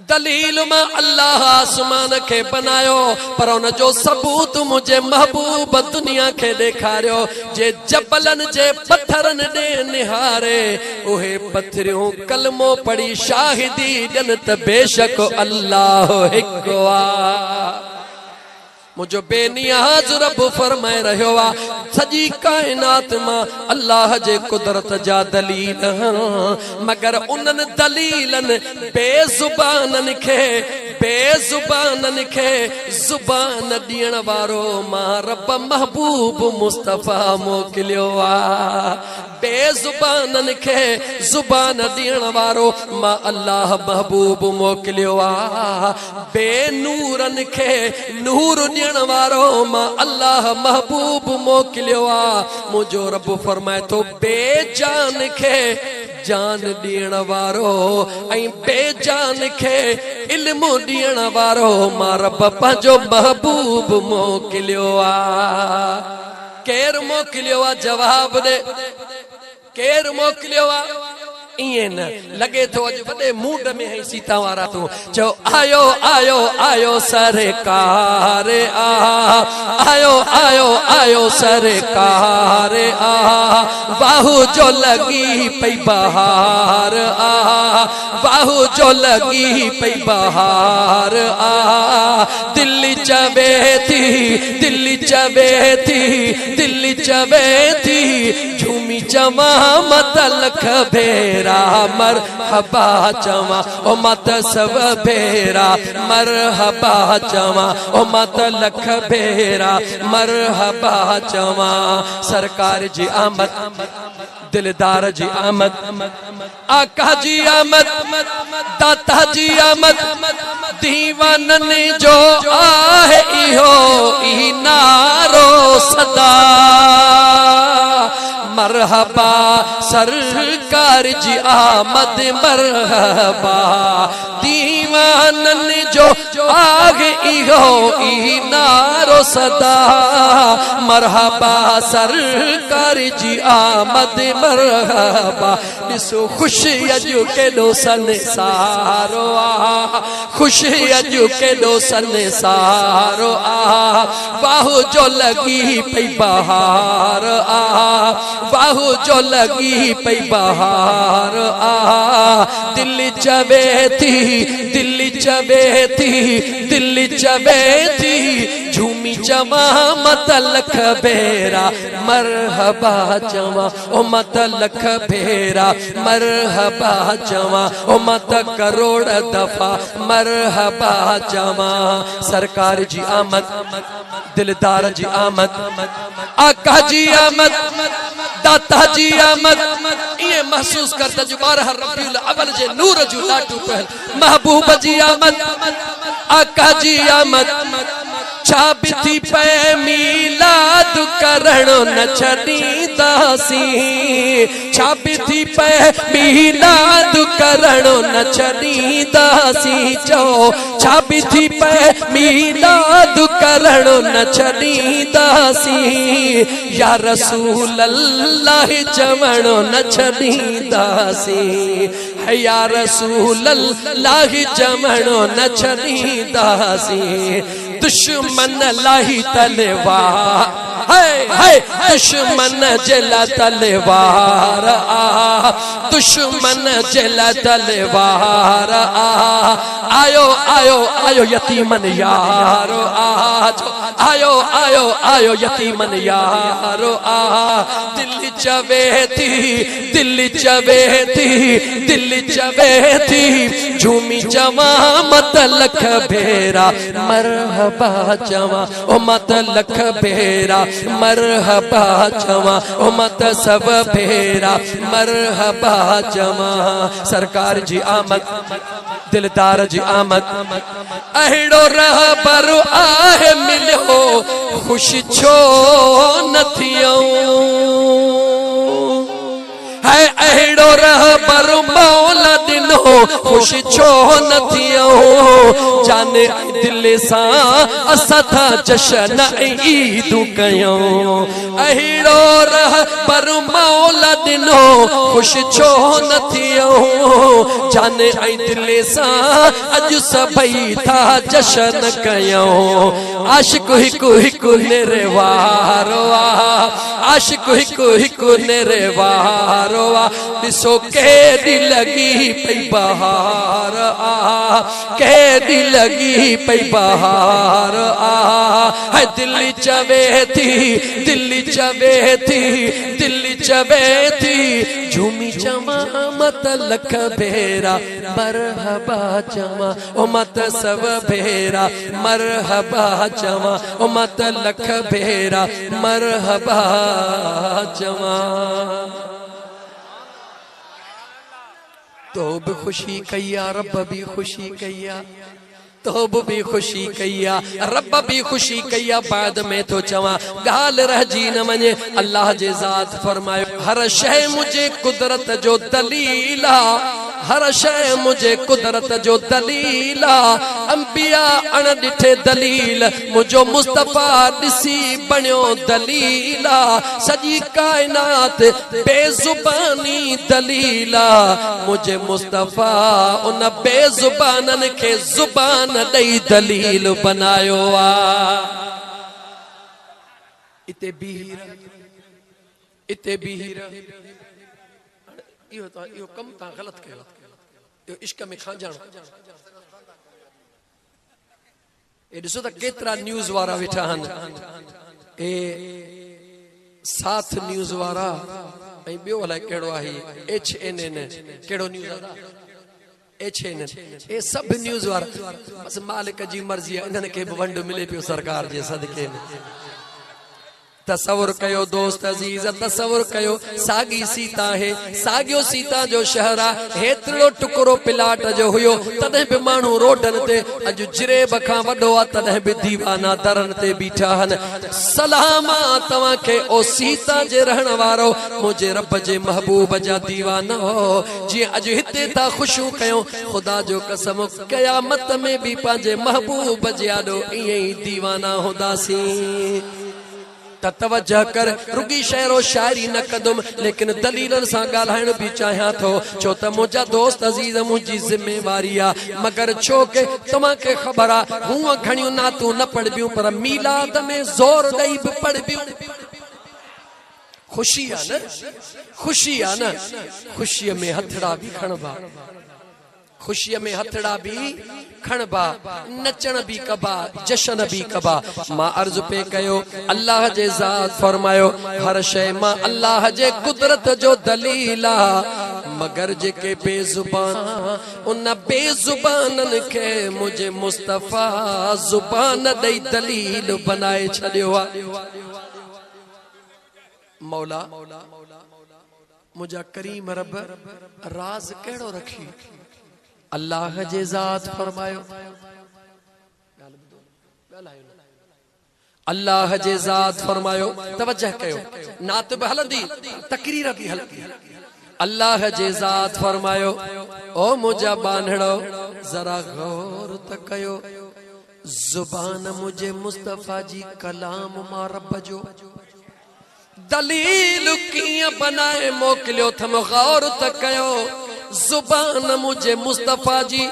Speaker 1: दलील में अल्लाह आसमान के बनायो पर उन जो सबूत मुझे महबूब दुनिया के देखारियो। जे जबलन जे पत्थरन दे निहारे उहे पत्थरियों कलमो पड़ी शाहिदी ॾियनि त बेशक अल्लाह हिकु आ। मुझो बेनियाज रब फरमाए रहियो आ सजी कायनात मां अल्लाह जे कुदरत जा दलील मगर उन्हनि दलीलन बेजुबानन खे जुबान ॾियण वारो मां रब महबूब मुस्तफ़ा मोकिलियो आ। बेजुबानन खे जुबान ॾियण वारो मां अल्लाह महबूब मोकिलियो आ। बेनूरन खे नूर ॾियण वारो मां अल्लाह महबूब मोकिलियो आ। मुझो रब फरमाए थो बेजान खे जान ॾियण वारो ऐं बेजान खे इल्म ॾियण वारो मां रब पंहिंजो महबूब मोकिलियो आ। केर मोकिलियो आ जवाब दे केर मोकिलियो आ। इए न लगे तो अज वडे मूड में है सीता वारा तो चो आयो आयो आयो सरकार आ आयो आयो आयो सरकार आ बाहु जो लगी पई बहार आ बाहु जो लगी पई बहार आ। दिल्ली चवे थी दिल्ली चवे थी दिल्ली चवे थी झूमी चवा मत लख भेर मरहबा चवा ओ मत सब भेरा मरहबा चवा ओ मत लख भेरा मरहबा चवा। सरकार जी आमद दिलदार जी आमद आका जी आमद दाता जी आमद दीवानन जो आहे इहो ई नारो सदा मरहबा सरकार जी आमद मरहबा दीवानन जो आगे इहो ई नारो सदा मरहबा सरकार जी आमद मरहबा। ॾिसो ख़ुशी अॼु केॾो संसारो आ ख़ुशी अॼु केॾो संसारो आ। बाहु जो लगी पई बहार आ बाहु जो लगी पई बहार आ। दिल्ली चवे थी दिल्ली चवे थी दिल्ली चवे थी झूमी चवा मत लख भेरा मरहबा चवा ओ मत लख भेरा मरहबा चवा ओ मत करोड़ दफा मरहबा चवा। सरकार जी आमद दिलदार जी आमद आका जी आमद दाता जी आमद ये महसूस करता जो 12 रबीउल अव्वल जे नूर जो लाटू पहल महबूब जी आमद आका जी आमद छा बि थी पए मीलाद करणो न छॾींदासीं छा बि थी पए मीलाद करणो न छॾींदासीं चओ छा बि थी पए मीलाद करणो न छॾींदासीं या रसूल अल्लाह चवणो न छॾींदासीं या रसूल अल्लाह चवणो न छॾींदासीं दुश्मन लाही तलवार है दुश्मन जला तलवार दुश्मन जला तलवार आयो आयो आयो यतीमन यारो आयो आयो आयो यतीमन यारो दिल चवे थी दिल चवे थी दिल चवे थी झूमी चवा मत लख भेरा मरहबा चवा ओ मत लख भेरा मरहबा चवा ओ मत सब भेरा मरहबा चवा सरकार जी आमद दिलदार जी आमद अहिड़ो रहबर आहे मिलियो खुश छो न थियूं है अहिड़ो रहबर मौला ॾिनो खुश छो न थियूं जाने दिल सां असां था जशन ऐं ईदूं कयूं अहिड़ो रहबर मौला ॾिनो खुश छो न थियूं जाने ऐं दिल सां अॼु सभई था जशन कयूं आशिक हिकु हिकु नेरे वारो आशिक हिकु हिकु नेरे वारो ॾिसो केॾी लगी पई बहार केॾी लगी पई बहार है दिल्ली चवे थी दिल्ली चवे थी दिल्ली चवे थी झूमी चवा मत लख भेरा मरहबा चवा ओ मत सब भेरा मरहबा चवा ओ मत लख भेरा मरहबा चवा तो भी खुशी कया रब भी खुशी कया तो भी खुशी कया रब भी खुशी कया बाद में तो चवा गाल रह जी न वने अल्लाह जे ज़ात फरमायो हर शय मुझे कुदरत जो दलीला हर शय मुझे कुदरत जो दलीला अंबिया अण डिठे दलील मुझो मुस्तफा दिसी बणियो दलीला सजी कायनात बेजुबानी दलीला मुझे मुस्तफा उन बेजुबानन के जुबान दई दलील बनायो इते बीर यो कम ता गलत कयो यो इश्क में खांजण ए ॾिसो त केतिरा न्यूज़ वारा वेठा हन ए साथ न्यूज़ वारा ऐं ॿियो अलाए कहिड़ो आहे HNN कहिड़ो न्यूज़ HNN ए सब न्यूज़ वारा बस मालिक जी मर्ज़ी आहे इन्हनि खे बि वंड मिले पियो सरकार जे सदके में तसव्वुर कयो दोस्त अजीज तसव्वुर कयो सागी सीता है सागियो सीता जो शहरा हेतरो टुकड़ो प्लाट जो हुयो तदे भी मानू रोडन ते अज जिरेब खां वडो आ तदे भी दीवाना दरन ते बीठा हन सलामा तवा के ओ सीता जे रहण वारो मुझे रब जे महबूब जा दीवाना हो जी अज हिते ता खुशू कयो खुदा जो कसम कयामत में भी पांजे महबूब जे आडो इए दीवाना होदासी तवज्जह कर रुगी शेरो शायरी न कदम लेकिन दलीलन सा गालायण भी चाहा थो छो त मुजा दोस्त अजीज मुजी जिम्मेवारी आ मगर छो के तमा के खबर आ हुआ घणियो ना तू न पढ़बियो पर मिलाद में जोर दई भी पढ़बियो खुशी आ न खुशी में हथड़ा भी खणबा खुशी में हथड़ा भी खणबा नचण भी कबा जशन भी कबा मां अर्ज पे कयो अल्लाह जे ज़ात फरमायो हर शय मां अल्लाह जे कुदरत जो दलीला मगर जेके बेजुबान उन बेजुबानन के मुझे मुस्तफा जुबान दई दलील बनाए छड़ियो मौला मुझा करीम रब राज केड़ो रखी अल्लाह जे ज़ात फरमायो अल्लाह जे ज़ात फरमायो तवज्जह कयो नात बि हलंदी तकरीर बि हलंदी अल्लाह जे ज़ात फरमायो ओ मुझा बांधड़ो जरा गौर त कयो जुबान मुझे मुस्तफा जी कलाम मां रब जो दलील कीअं बनाए मोकिलियो थम गौर त कयो जुबान मुझे मुस्तफा जी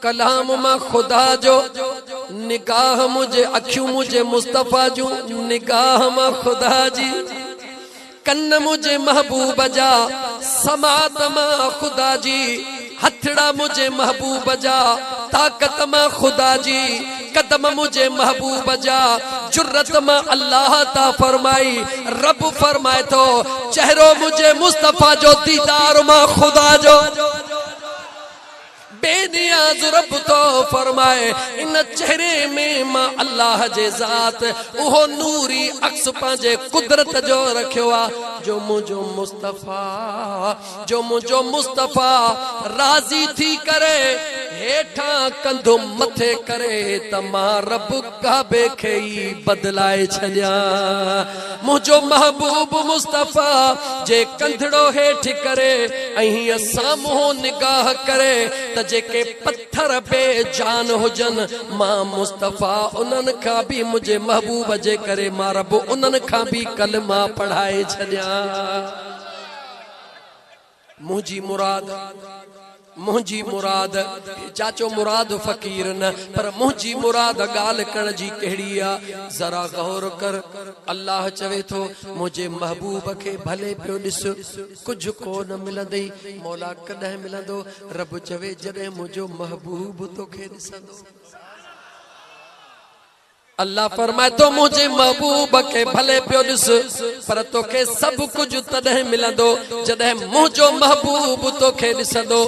Speaker 1: कलाम मां खुदा जो निगाह मुझे अखियूं मुझे मुस्तफा जूं निगाह मां खुदा जी कन्न मुझे महबूब जा समात मां खुदा जी हथड़ा मुझे महबूब जा ताकत मां खुदा जी कदम मुझे महबूब जा जुर्रत मां अल्लाह ता फरमाई रब फरमाए तो चेहरो मुझे मुस्तफा जो दीदार मां खुदा जो बेनियाज रब तो फरमाए इन चेहरे में मां अल्लाह जे ज़ात उहो नूरी अक्स पांजे कुदरत जो रखियो आ जो मुझो मुस्तफा राजी थी करे हेठा कंधो मथे करे त मां रब काबे खे ई बदलाए छॾिया मुझो महबूब मुस्तफा जे कंधड़ो हेठ करे ऐं साम्हूं निगाह करे त जेके पत्थर बेजान हुजन मां मुस्तफा उन्हनि खां बि मुझे महबूब जे करे मां रब उन्हनि खां बि कलमा पढ़ाए छॾिया मुंहिंजी मुराद चाचो मुराद फकीर न पर मुंहिंजी मुराद गाल करण जी कहिड़ी आ जरा गौर कर अल्लाह चवे थो मुझे महबूब के भले पियो ॾिस कुछ को न मिलंदई मौला कॾहिं मिलंदो रब चवे जॾहिं मुझो महबूब तोखे ॾिसंदो अल्लाह फरमाए तो मुझे महबूब के भले पियो ॾिस पर तोखे सब कुछ तॾहिं मिलंदो जॾहिं मुझो महबूब तोखे ॾिसंदो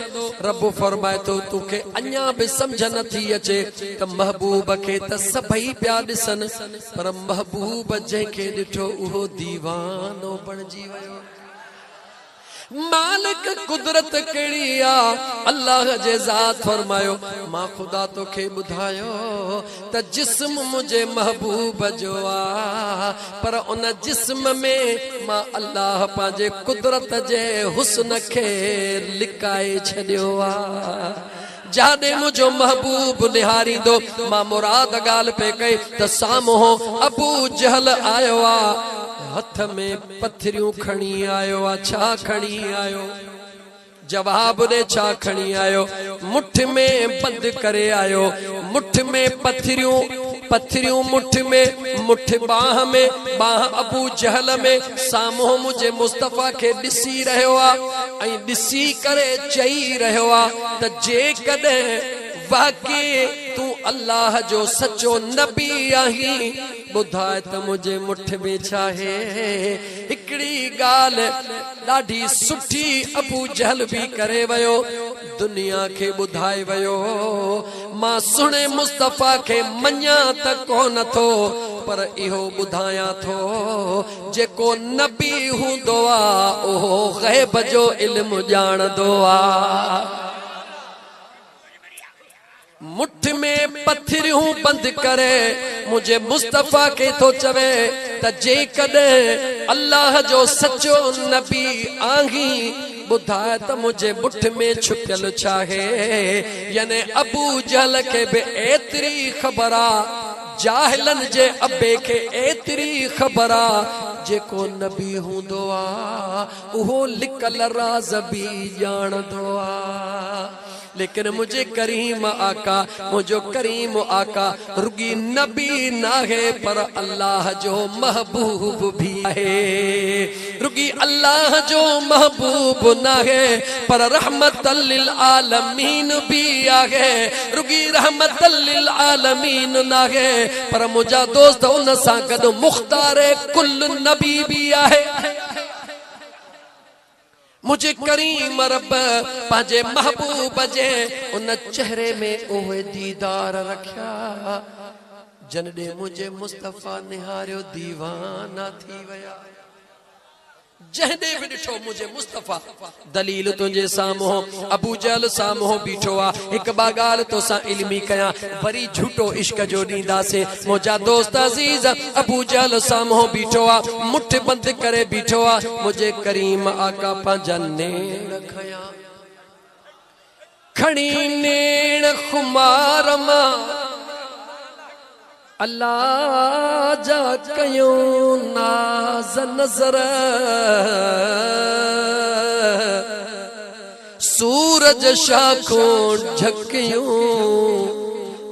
Speaker 1: रब फरमाए तो तोखे अञा बि समझ नथी अचे त महबूब के त सभई पिया ॾिसनि पर महबूब जंहिंखे ॾिठो उहो दीवानो बणिजी वियो मालिक कुदरत कहिड़ी आ अल्लाह जे ज़ात फरमायो मां खुदा तोखे ॿुधायो त जिस्म मुझे महबूब जो आ पर उन जिस्म में मां अल्लाह पंहिंजे कुदरत जे हुस्न खे लिकाए छॾियो आ जाने मुझो महबूब निहारींदो मां मुराद ॻाल्हि पे कई त साम्हूं अबू जहल आयो आ हथ में पथरियूं खणी आयो आ छा खणी आयो जवाब दे छा खणी आयो मुठ में बंद करे आयो मुठ में पथरियूं मुठ में मुठ बाह में बाह अबू जहल में साम्हूं मुझे मुस्तफा के ॾिसी रहियो आ ऐं ॾिसी करे चई रहियो आ त जेकॾहिं वाकई तू अल्लाह जो सचो नबी आहीं ॿुधाए त मुझे मुठ में छा है हिकड़ी ॻाल्हि ॾाढी सुठी अबू जहल भी करे वयो दुनिया के ॿुधाए वयो मां सुणे मुस्तफा के मञा त कोन थो पर इहो ॿुधायां थो जेको नबी हूंदो आ उहो ग़ैब जो इल्म ॼाणंदो आ मुठ में पथरियूं बंद करे मुझे मुस्तफा के तो चवे त जेकॾहिं अल्लाह जो सचो नबी आहीं ॿुधाए त मुझे मुठ में छुपियल छा है याने अबू जहल के बि एतिरी ख़बर आ जाहिलन जे अबे के एतिरी ख़बर आ जेको नबी हूंदो आ उहो लिकल राज़ बि ॼाणंदो आ लेकिन मुझे करीम आका मुझो करीम आका रुगी नबी ना है पर अल्लाह जो महबूब भी है रुगी अल्लाह जो महबूब ना है पर रहमतल लिल आलमीन भी है रुगी रहमतल लिल आलमीन ना है पर मुझा दोस्त उन सां गॾु मुख्तार कुल नबी भी है मुझे करीम रब पांजे महबूब जे उन चेहरे में ओहे दीदार रखिया जन दे मुझे मुस्तफा निहारियो दीवाना थी वया जहदे भी ॾिठो मुझे मुस्तफा दलील तुझे साम्हूं अबू जहल साम्हूं बीठो आ एक बा गाल तो सा इल्मी कया वरी झूठो इश्क जो दींदासे मुझा दोस्त अजीज अबू जहल साम्हूं बीठो आ मुठ बंद करे बीठो आ मुझे करीम आका पंहिंजा नेण खया खणी नेण खुमार मां अल्लाह जा कयूं नाज नजर सूरज शाखों झकियूं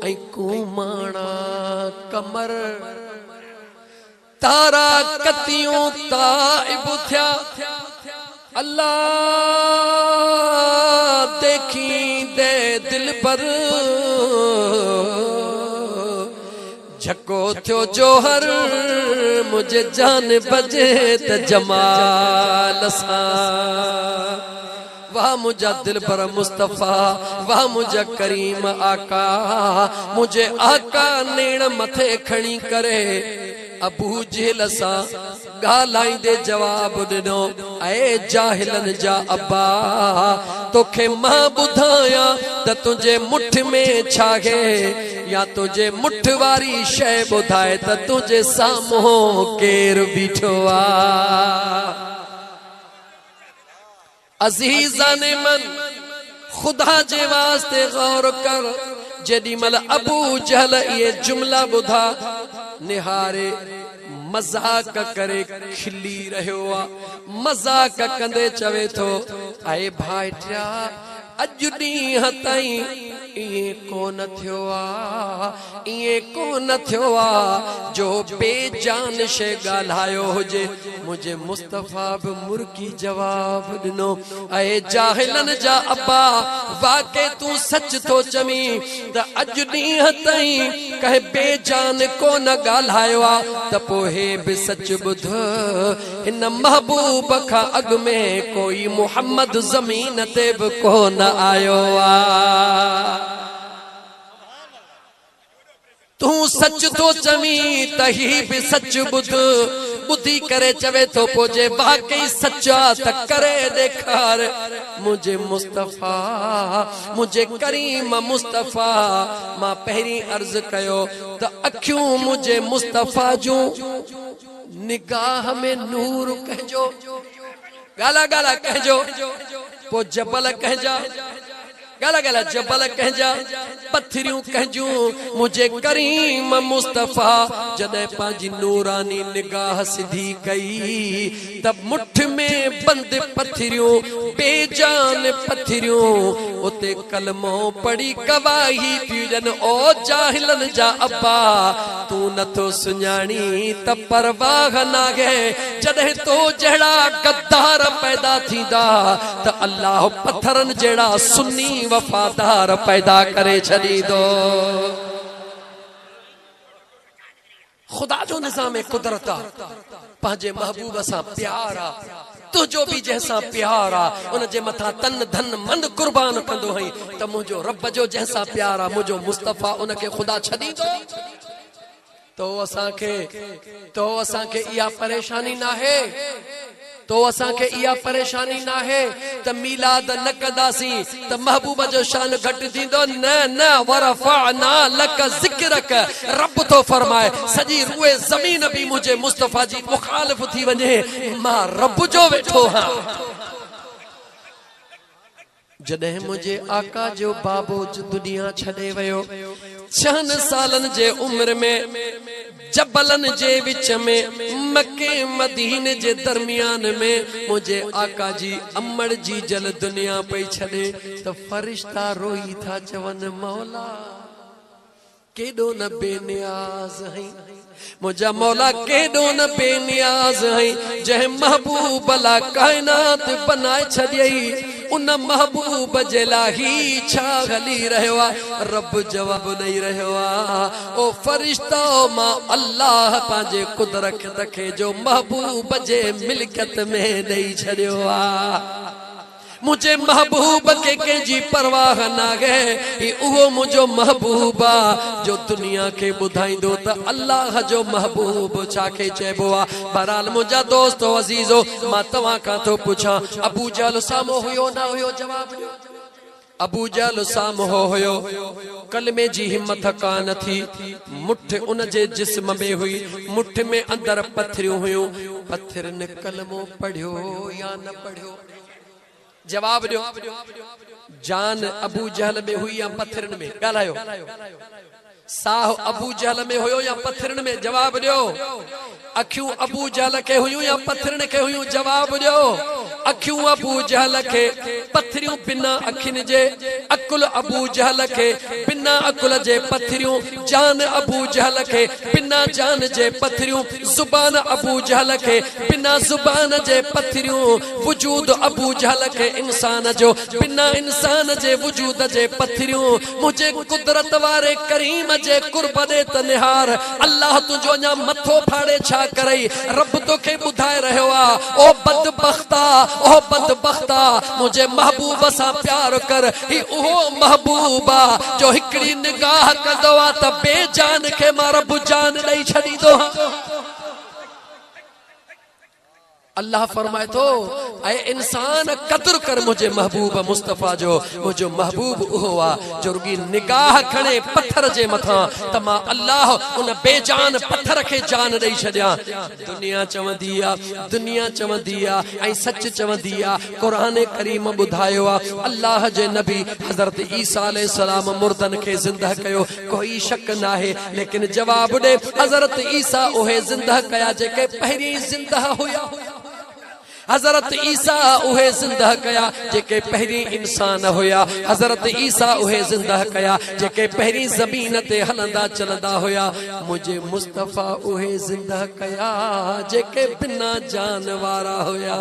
Speaker 1: ऐं कुमाणा कमर तारा कतियूं ताइब थिया अल्लाह देखी दे दिल पर झको थियो जोहर मुझे जान बजे त जमाल सा वाह मुझा दिल पर मुस्तफा वाह मुझा करीम आका मुझे आका नेण मथे खणी करे अबू जहल सा गालाइंदे जवाब दिनो ऐ जाहिलन जा अब्बा तोखे मां बुधाया त तुझे मुठ में छा है या तुझे मुठ वारी शय बुधाए त तुझे साम्हूं केर बीठो आ अजीजाने मन खुदा जे वास्ते गौर कर जेडी मल अबू जहल ये जुमला बुधा निहारे मजाक करे खिली रहो आ मजाक कंदे चवे थो आए भाईटिया अज ॾींहं ताईं इएं कोन थियो आ जो बेजान शे ॻाल्हायो हुजे मुझे मुस्तफा बि मुर्गी जवाब ॾिनो ऐं जाहिलन जा अब्बा वाके तूं सच थो चमी त अॼु ॾींहं ताईं कंहिं बेजान कोन ॻाल्हायो आ त पोइ हे बि सच ॿुध हिन महबूब खां अॻु में कोई मुहम्मद ज़मीन ते बि कोन आयो आ तू सच तो चवी तही भी सच बुध बुद्धि करे चवे तो पोजे वाकई सच्चा त करे देखार मुझे मुस्तफा मुझे करीम मुस्तफा मां पहरी अर्ज कयो त अखियूं मुझे मुस्तफा जूं निगाह में नूर कहजो गाला गाला कहजो पो जबल कहजा गाला गाला जबल कहजा पत्थरियूं कहजूं मुझे करीम मुस्तफा जदे पांजी नूरानी निगाह सिधी कई तब मुठ में बंद पत्थरियूं बेजान पत्थरियूं उते कलमो पड़ी गवाही पीजन ओ जाहिलन जा अब्बा तू नथो सुञाणी त परवाह नागे जदे तो जड़ा गद्दार पैदा थींदा त अल्लाह पत्थरन जड़ा सुन्नी वफादार पैदा करे छड़ी दो खुदा जो निजाम कुदरत पांजे महबूब सा प्यारा तुझो भी जैसा प्यारा उन जे मथा तन धन मन कुर्बान कंदो हई त मुझो रब जो जैसा प्यारा मुझो मुस्तफा उनके खुदा छड़ी दो तो असा के इया परेशानी ना है तो असा के इया परेशानी ना है त मीलाद न कदासी त महबूब जो शान घट दींदो न न वरफअना लक जिक्रक रब तो फरमाए सजी रुए जमीन भी मुझे मुस्तफा जी मुखालिफ थी वने मां रब जो वेठो हां जदे मुझे आका जो बाबो दुनिया छड़े वयो 6 सालन जे उम्र में जबलन जे विच में मक्के मदीने जे दरमियान में मुझे आका जी अमड़ जी जल दुनिया पई छड़े तो फरिश्ता रोई था चवन मौला केडो न बेनियाज है मुझा मौला केडो न बेनियाज है जह महबूब ला कायनात बनाए छड़ई उन महबूब जे लाही छा हली रहो रब जवाब नहीं रहो ओ फरिश्ता मां अल्लाह पांजे कुदरत के जो महबूब जे मिल्कियत में नहीं छड़ियो मुझे महबूब के जी परवाह ना गए वो मुझो महबूबा जो दुनिया के बुधाई दो तो अल्लाह जो महबूब चाके चेबो आ। बहरहाल मुझा दोस्तो अजीजो मां तवा का तो पूछा अबू जहल सामो हुयो ना हुयो? जवाब दियो। अबू जहल सामो हुयो, कलमे जी हिम्मत का न थी, मुठ उन जे जिस्म में हुई, मुठ में अंदर पत्थरियूं हुयूं। पत्थर ने कलमो पढ़ियो या न पढ़ियो? जवाब दियो। जान अबू जहल में हुई या पत्थरन में? ॻाल्हायो। साह अबू जहल में हुयो या पत्थरन में? जवाब दियो। अखियूं अबू जहल के हुयूं या पत्थरन के हुयूं? जवाब दियो। अखियूं अबू जहल के, पत्थरियूं बिना अखिन जे। अकुल अबू जहल के, बिना अकुल जे पत्थरियूं। जान अबू जहल के, बिना जान जे पत्थरियूं। जुबान अबू जहल के, बिना जुबान जे पत्थरियूं। वजूद अबू जहल के इंसान जो, बिना इंसान जे वजूद जे पत्थरियूं। मुझे कुदरत वारे करीम जे कुर्ब दे तनिहार अल्लाह तुझो अञा मथो फाड़े छा करई? रब तोखे ॿुधाए रहियो आ ओ बदबख्ता, ओ बदबख्ता, मुझे महबूब सां प्यार कर। ही उहो महबूब आ जो हिकड़ी निगाह कंदो आ त बेजान खे मां रब जान ॾेई छॾींदो। अल्लाह फरमाए तो ऐ इंसान कदर कर मुझे महबूब मुस्तफा जो। मुझो महबूब उहो आ जो रुगी निगाह खणे पत्थर जे मथा त मां अल्लाह उन बेजान पत्थर के जान ॾेई छॾियां। दुनिया चवंदी आ, दुनिया चवंदी आ ऐं सच चवंदी आ। क़ुरान करीम ॿुधायो आ अल्लाह जे नबी हज़रत ईसा अलैहिस्सलाम मुर्दन के ज़िंदा कयो, कोई शक नाहे। लेकिन जवाब ॾे हज़रत ईसा उहे ज़िंदा कया जेके पहिरीं ज़िंदा हुया। हजरत ईसा उहे जिंदा कया जेके पहिरीं इंसान हुया। हजरत ईसा उहे जिंदा कया जेके पहिरीं ज़मीन ते हलंदा चलंदा हुया। मुझे मुस्तफा उहे जिंदा कया जेके बिना जान वारा हुया।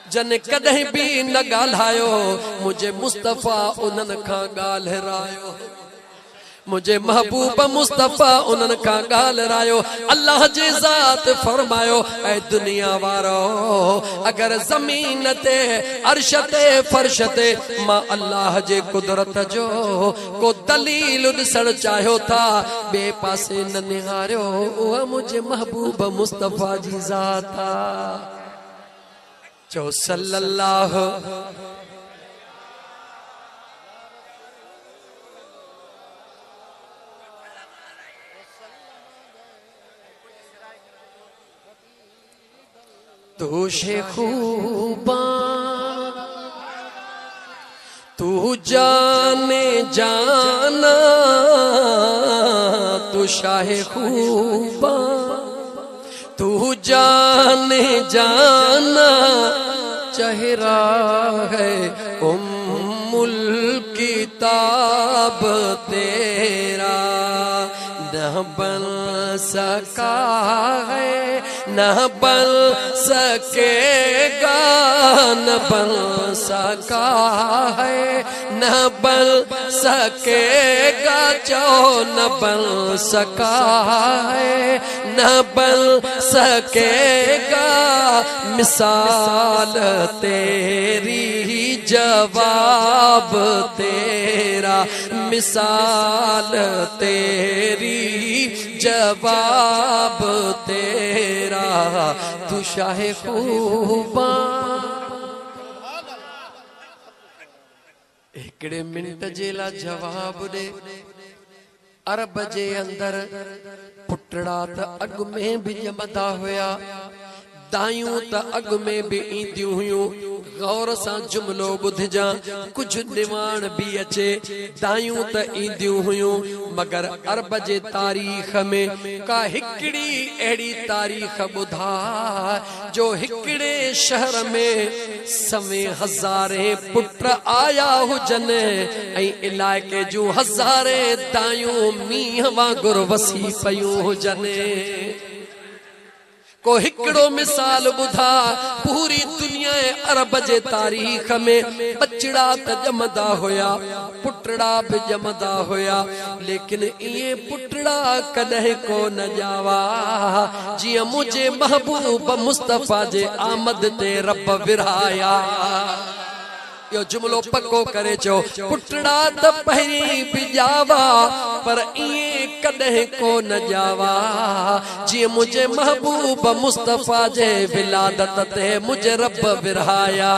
Speaker 1: जन कदहीं भी न ॻाल्हायो, मुझे मुस्तफा उन्हनि खां ॻाल्हायो। मुझे महबूब मुस्तफा उन्हनि खां ॻाल्हायो। अल्लाह जे ज़ात फरमायो ऐ दुनिया वारो, अगर ज़मीन ते अर्श ते फर्श ते मां अल्लाह जे कुदरत जो को दलील ॾिसण चाहियो था, ॿिए पासे न निहारियो, उहा मुझे महबूब मुस्तफा जी ज़ात आ। चो सल्लल्लाहु तू खूबा तू जाने जाना, तू शाहे खूबा तू जाने जाना। चेहरा है उम्मुल किताब तेरा, न बन सका है न बन सकेगा, न बन सका है न बन सकेगा। जो न बन सका है न बन सकेगा। मिसाल तेरी जवाब तेरा, मिसाल तेरी जवाब तेरा। तू शाहे खूबा। हिकड़े मिनट जे ला जवाब दे। अरब जे अंदर पुटड़ा त अग में भी जमदा हुया, दायूं त अग में भी ईंदियूं हुयूं। गौर सां जुमलो ॿुधजा, कुछ निवाण भी अचे। दायूं त ईंदियूं हुयूं, मगर अरब जे तारीख़ में का हिकड़ी अहिड़ी तारीख़ ॿुधा जो हिकड़े शहर में सवे हज़ारे पुट आया हुजनि ऐं इलाइक़े जूं हज़ारे दायूं मींहं वांगुरु वसी पयूं हुजनि। को हिकड़ो मिसाल ॿुधा, पूरी दुनिया अरब जे तारीख़ में बचड़ा त जमदा हुया, पुटड़ा भी जमदा हुया, लेकिन इहे पुटड़ा कॾहिं को न ॼावा जीअं मुझे महबूब मुस्तफा जे आमद ते रब विरहाया। यो जुमलो पक्को करे चो पुटड़ा त पहिरी भी जावा पर इए कदे को न जावा जी मुझे महबूब मुस्तफा जे विलादत ते मुझे रब विरहाया।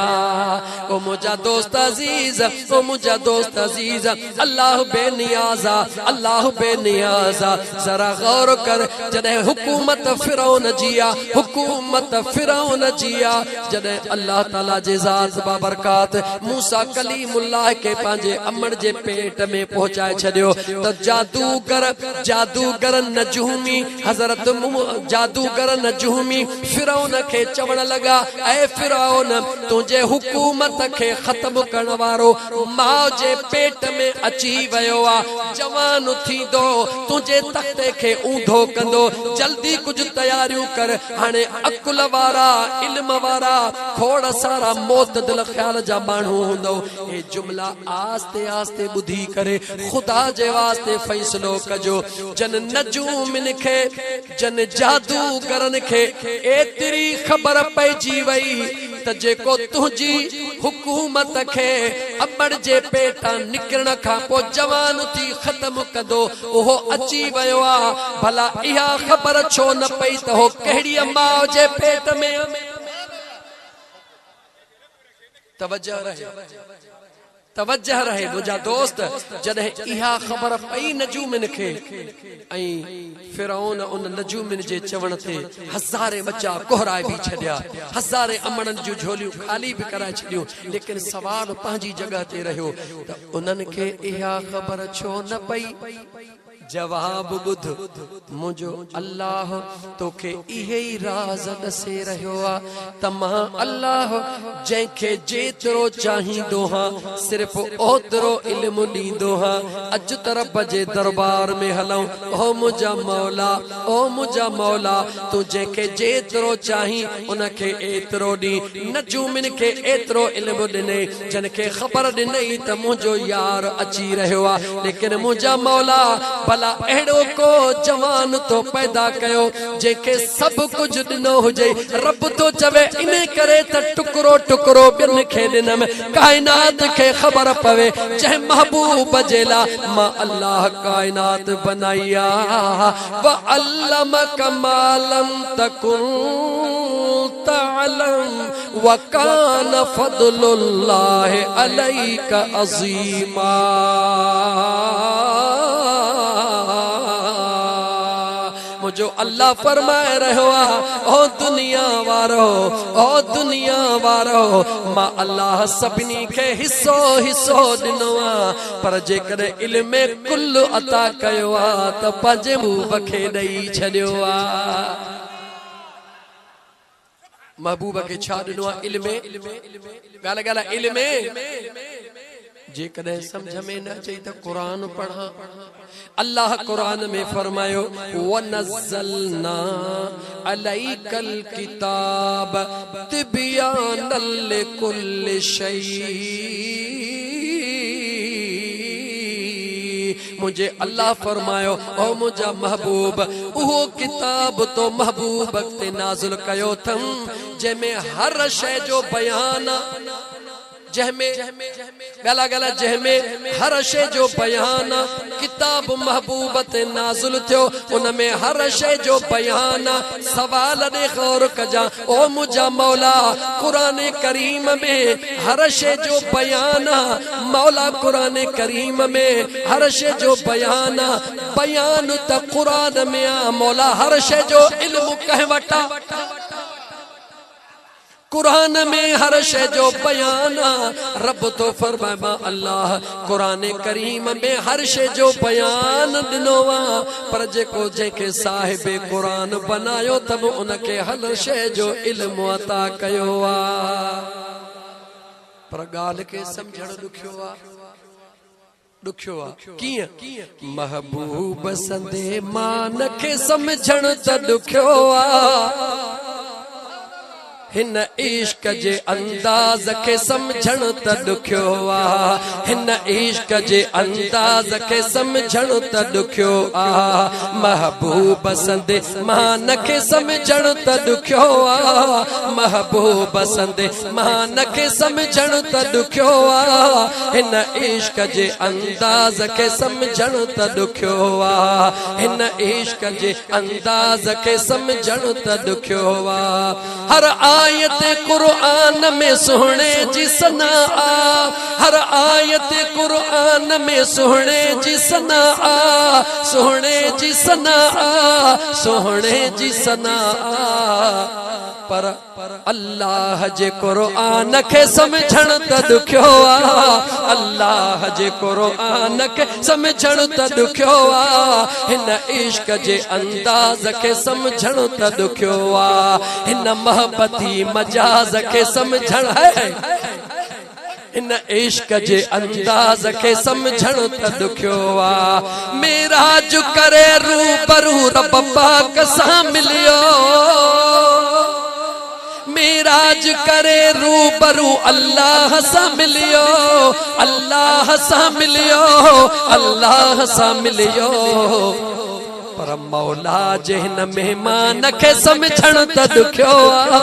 Speaker 1: ओ मुझा दोस्त अजीज, ओ मुझा दोस्त अजीज, अल्लाह बेनियाजा, अल्लाह बेनियाजा। जरा गौर कर जदे हुकूमत फिरौन जिया, हुकूमत फिरौन जिया, जदे अल्लाह ताला जे जात बाबरकात मूसा कलीमुल्लाह के पांजे अमड़ जे पेट में पहुंचाए छड़ियो त जादूगर नजूमी हजरत जादूगर नजूमी फिरौन के चवण लगा ऐ फिरौन तुझे हुकूमत के खत्म करण वारो मां जे पेट में अची वयो आ, जवान थी दो तुझे तख्ते के ऊंधो कंदो, जल्दी कुछ तैयारियों कर। हाने अकुल वारा इल्म वारा खोड़ सारा मौत दिल ख्याल जा मानू हुंदो। ए जुमला आस्ते आस्ते बुधी करे खुदा जे वास्ते फैसलो कजो। जन नजूमिन खे जन जादूगरन खे एतरी खबर पइजी वई त जेको तुझी हुकूमत खे अमड़ जे पेटा निकरण खां पो जवान थी खत्म कदो ओहो अची वयो आ। भला इहा खबर छो न पई त हो कहिड़ी मां जे पेट में। तवज्जो रहे, तवज्जो रहे मुझा दोस्त। जदे इहा खबर पई नजूमिन खे ऐं फिरौन उन नजूमिन जे चवण ते हज़ारे बच्चा कोहराए भी छड़िया, हज़ारे अमड़न जो झोलियूं खाली भी कराए छड़ियूं, लेकिन सवाल पंहिंजी जगह ते रहियो त उन्हनि खे इहा खबर छो न पई। जवाब बुध मुझो अल्लाह तोखे इहे ही राज दसे रहियो आ त मां अल्लाह जंहिंखे जेतिरो चाहींदो हां सिर्फ ओतिरो इल्म ॾींदो हां। अज तरब जे दरबार में हलूं ओ मुझा मौला, ओ मुझा मौला तू जंहिंखे जेतिरो चाही उनखे एतिरो ॾी। नजूमिन खे एतिरो इल्म ॾिने, जिनखे ख़बर ॾिनई त मुंहिंजो यार अची रहियो आ, लेकिन मुझा मौला भला अहिड़ो को जवान तो पैदा कयो जंहिंखे सभु कुछ ॾिनो हुजे। रब तो चवे इन करे त टुकरो टुकरो ॿियनि खे ॾिनमि, काइनात खे ख़बर पवे जंहिं महबूब जे लाइ मां अल्लाह काइनात बनाई आ। व अल्लमक मा लम तकुन तअलम व कान फदलुल्लाहि अलैका अज़ीमा। जो अल्लाह फरमाए रहो ओ दुनिया वारो, ओ दुनिया वारो मां अल्लाह सभिनी खे हिस्सो हिस्सो ॾिनो आ, पर जेकॾहिं इल्म कुल अता कयो आ त पंहिंजे महबूब खे ॾेई छॾियो आ। महबूब खे छा ॾिनो आ? इल्म। ॻाल्हि ॻाल्हि इल्म। जेकॾहिं समझ में न अचे त कुरान पढ़ा। अल्लाह कुरान में फरमायो वनज़लना अलैकल किताब तिबयानल लिकुल्लि शै। मुझे अल्लाह फरमायो ओ मुझा महबूब उहो किताब तो महबूब ते नाज़िल कयो थम जंहिंमें हर शइ जो बयान, जंहिंमें हर शइ जो बयान किताब महबूब ते नाज़िल थियो, उनमें हर शइ जो बयान। सवाल दे गौर कजा ओ मुझा मौला कुरान करीम में हर शइ जो बयान, मौला कुरान करीम में हर शइ जो बयान, बयान त कुरान में आ मौला हर शइ जो इल्म कंहिं वटा। कुरान में हर शइ जो बयान रब तो फरमाए मां अल्लाह कुरान करीम में हर शइ जो बयान ॾिनो आ, पर जेको जंहिंखे साहिबे कुरान बनायो तब उनखे हर शइ जो इल्म अता कयो आ। पर ॻाल्हि खे सम्झण ॾुखियो आ, ॾुखियो आ। कीअं? महबूब संदे मान खे सम्झण त ॾुखियो आ। हिन इश्क जे अंदाज के समझण त दुख्यो आ हिन इश्क जे अंदाज के समझण त दुख्यो आ महबूब संदे मान के समझण त दुख्यो आ महबूब संदे मान के समझण त दुख्यो आ हिन इश्क जे अंदाज के समझण त दुख्यो आ हिन इश्क जे अंदाज के समझण त दुख्यो आ हर आयत कुरान में सोहणे जी सना आ हर आयत कुरान में सोहणे जी सना आ सोहणे जी सना आ सोहणे जी सना आ पर अल्लाह जे कुरान के समझण त दुख्यो आ अल्लाह जे कुरान के समझण त दुख्यो आ हिन इश्क जे अंदाज के समझण त दुख्यो आ हिन मोहब्बती मजाज के समझण है इन इश्क जे अंदाज के समझण त दुख्यो आ मेरा जो करे रूबरू रब पाक सां मिलियो मेराज करे रूबरू अल्लाह सा मिलियो अल्लाह सा मिलियो अल्लाह सा मिलियो पर मौला जिन मेहमान के समझण त दुख्यो आ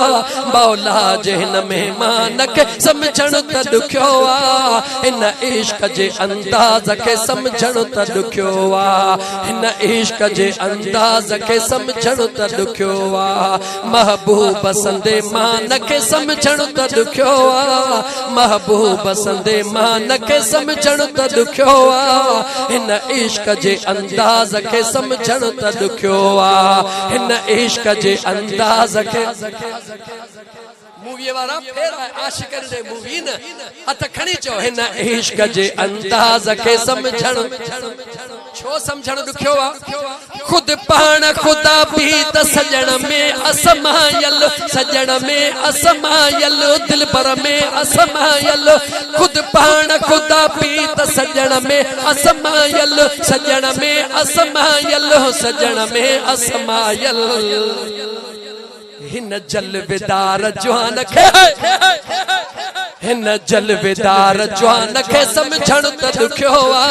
Speaker 1: मौला जिन मेहमान के समझण त दुख्यो आ इन इश्क जे अंदाज के समझण त दुख्यो आ इन इश्क जे अंदाज के समझण त दुख्यो आ महबूब संदे मान के समझण त दुख्यो आ महबूब संदे मान के समझण त दुख्यो आ इन इश्क जे अंदाज के समझण त दुख्यो आ हिन इश्क जे अंदाज के मूवी वाला फेर आशिकन दे मूवी न हथ खणी चो हिन इश्क जे अंदाज के समझण छो समझण दुख्यो आ खुद पाण खुदा भी त सजण में असमायल सजण में असमायल दिल पर में असमायल खुद पाण खुदा भी त सजण में असमायल सजण में असमायल सजण में असमायल हिन जलवेदार जवान खे हिन जलवेदार जवान खे समझण त दुख्यो आ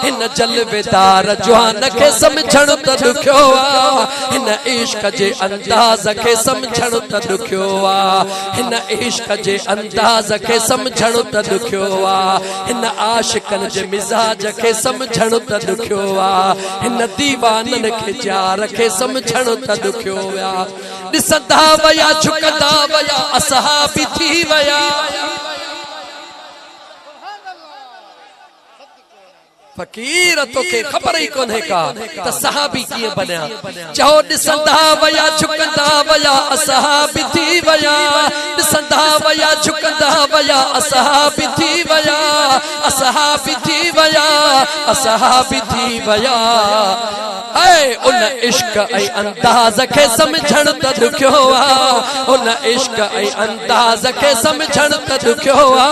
Speaker 1: हिन जलवेदार जवान खे समझण त दुख्यो आ हिन इश्क जे अंदाज के समझण त दुख्यो आ हिन इश्क जे अंदाज के समझण त दुख्यो आ हिन आशिकन जे मिजाज के समझण त दुख्यो आ हिन दीवानन के प्यार के समझण त दुख्यो आ ॾिसंदा वया झुकंदा वया असहाबी थी वया फकीर तो के खबर ही कोन्हे का त सहाबी कीअं बनिया चओ ॾिसंदा वया झुकंदा वया असहाबी थी वया ॾिसंदा वया झुकंदा वया असहाबी थी वया असहाबी थी वया असहाबी थी वया ऐ उन इश्क ऐं अंदाज के समझण त दुख्यो आ उन इश्क ऐं अंदाज के समझण त दुख्यो आ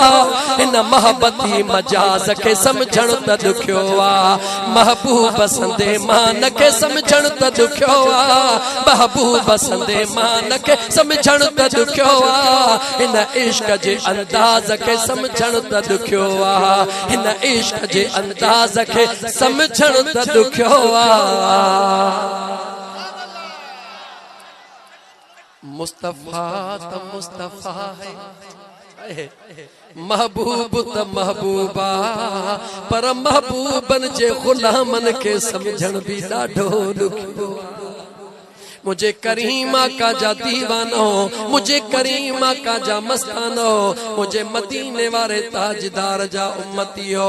Speaker 1: इन मोहब्बती मजाज के समझण त दुख्यो महबूब संदे मान के समझण त दुख्यो आ महबूब संदे मान के समझण त दुख्यो आ इन इश्क जे अंदाज के समझण त दुख्यो आ इन इश्क जे अंदाज के समझण त दुख्यो आ मुस्तफा त मुस्तफा है महबूब त महबूबा पर महबूबन जे गुलामन के समझण भी ॾाढो ॾुखियो मुझे करीमा का जा दीवानो मुझे करीमा का जा मस्तानो मुझे मदीने वाले ताजदार जा उम्मतियो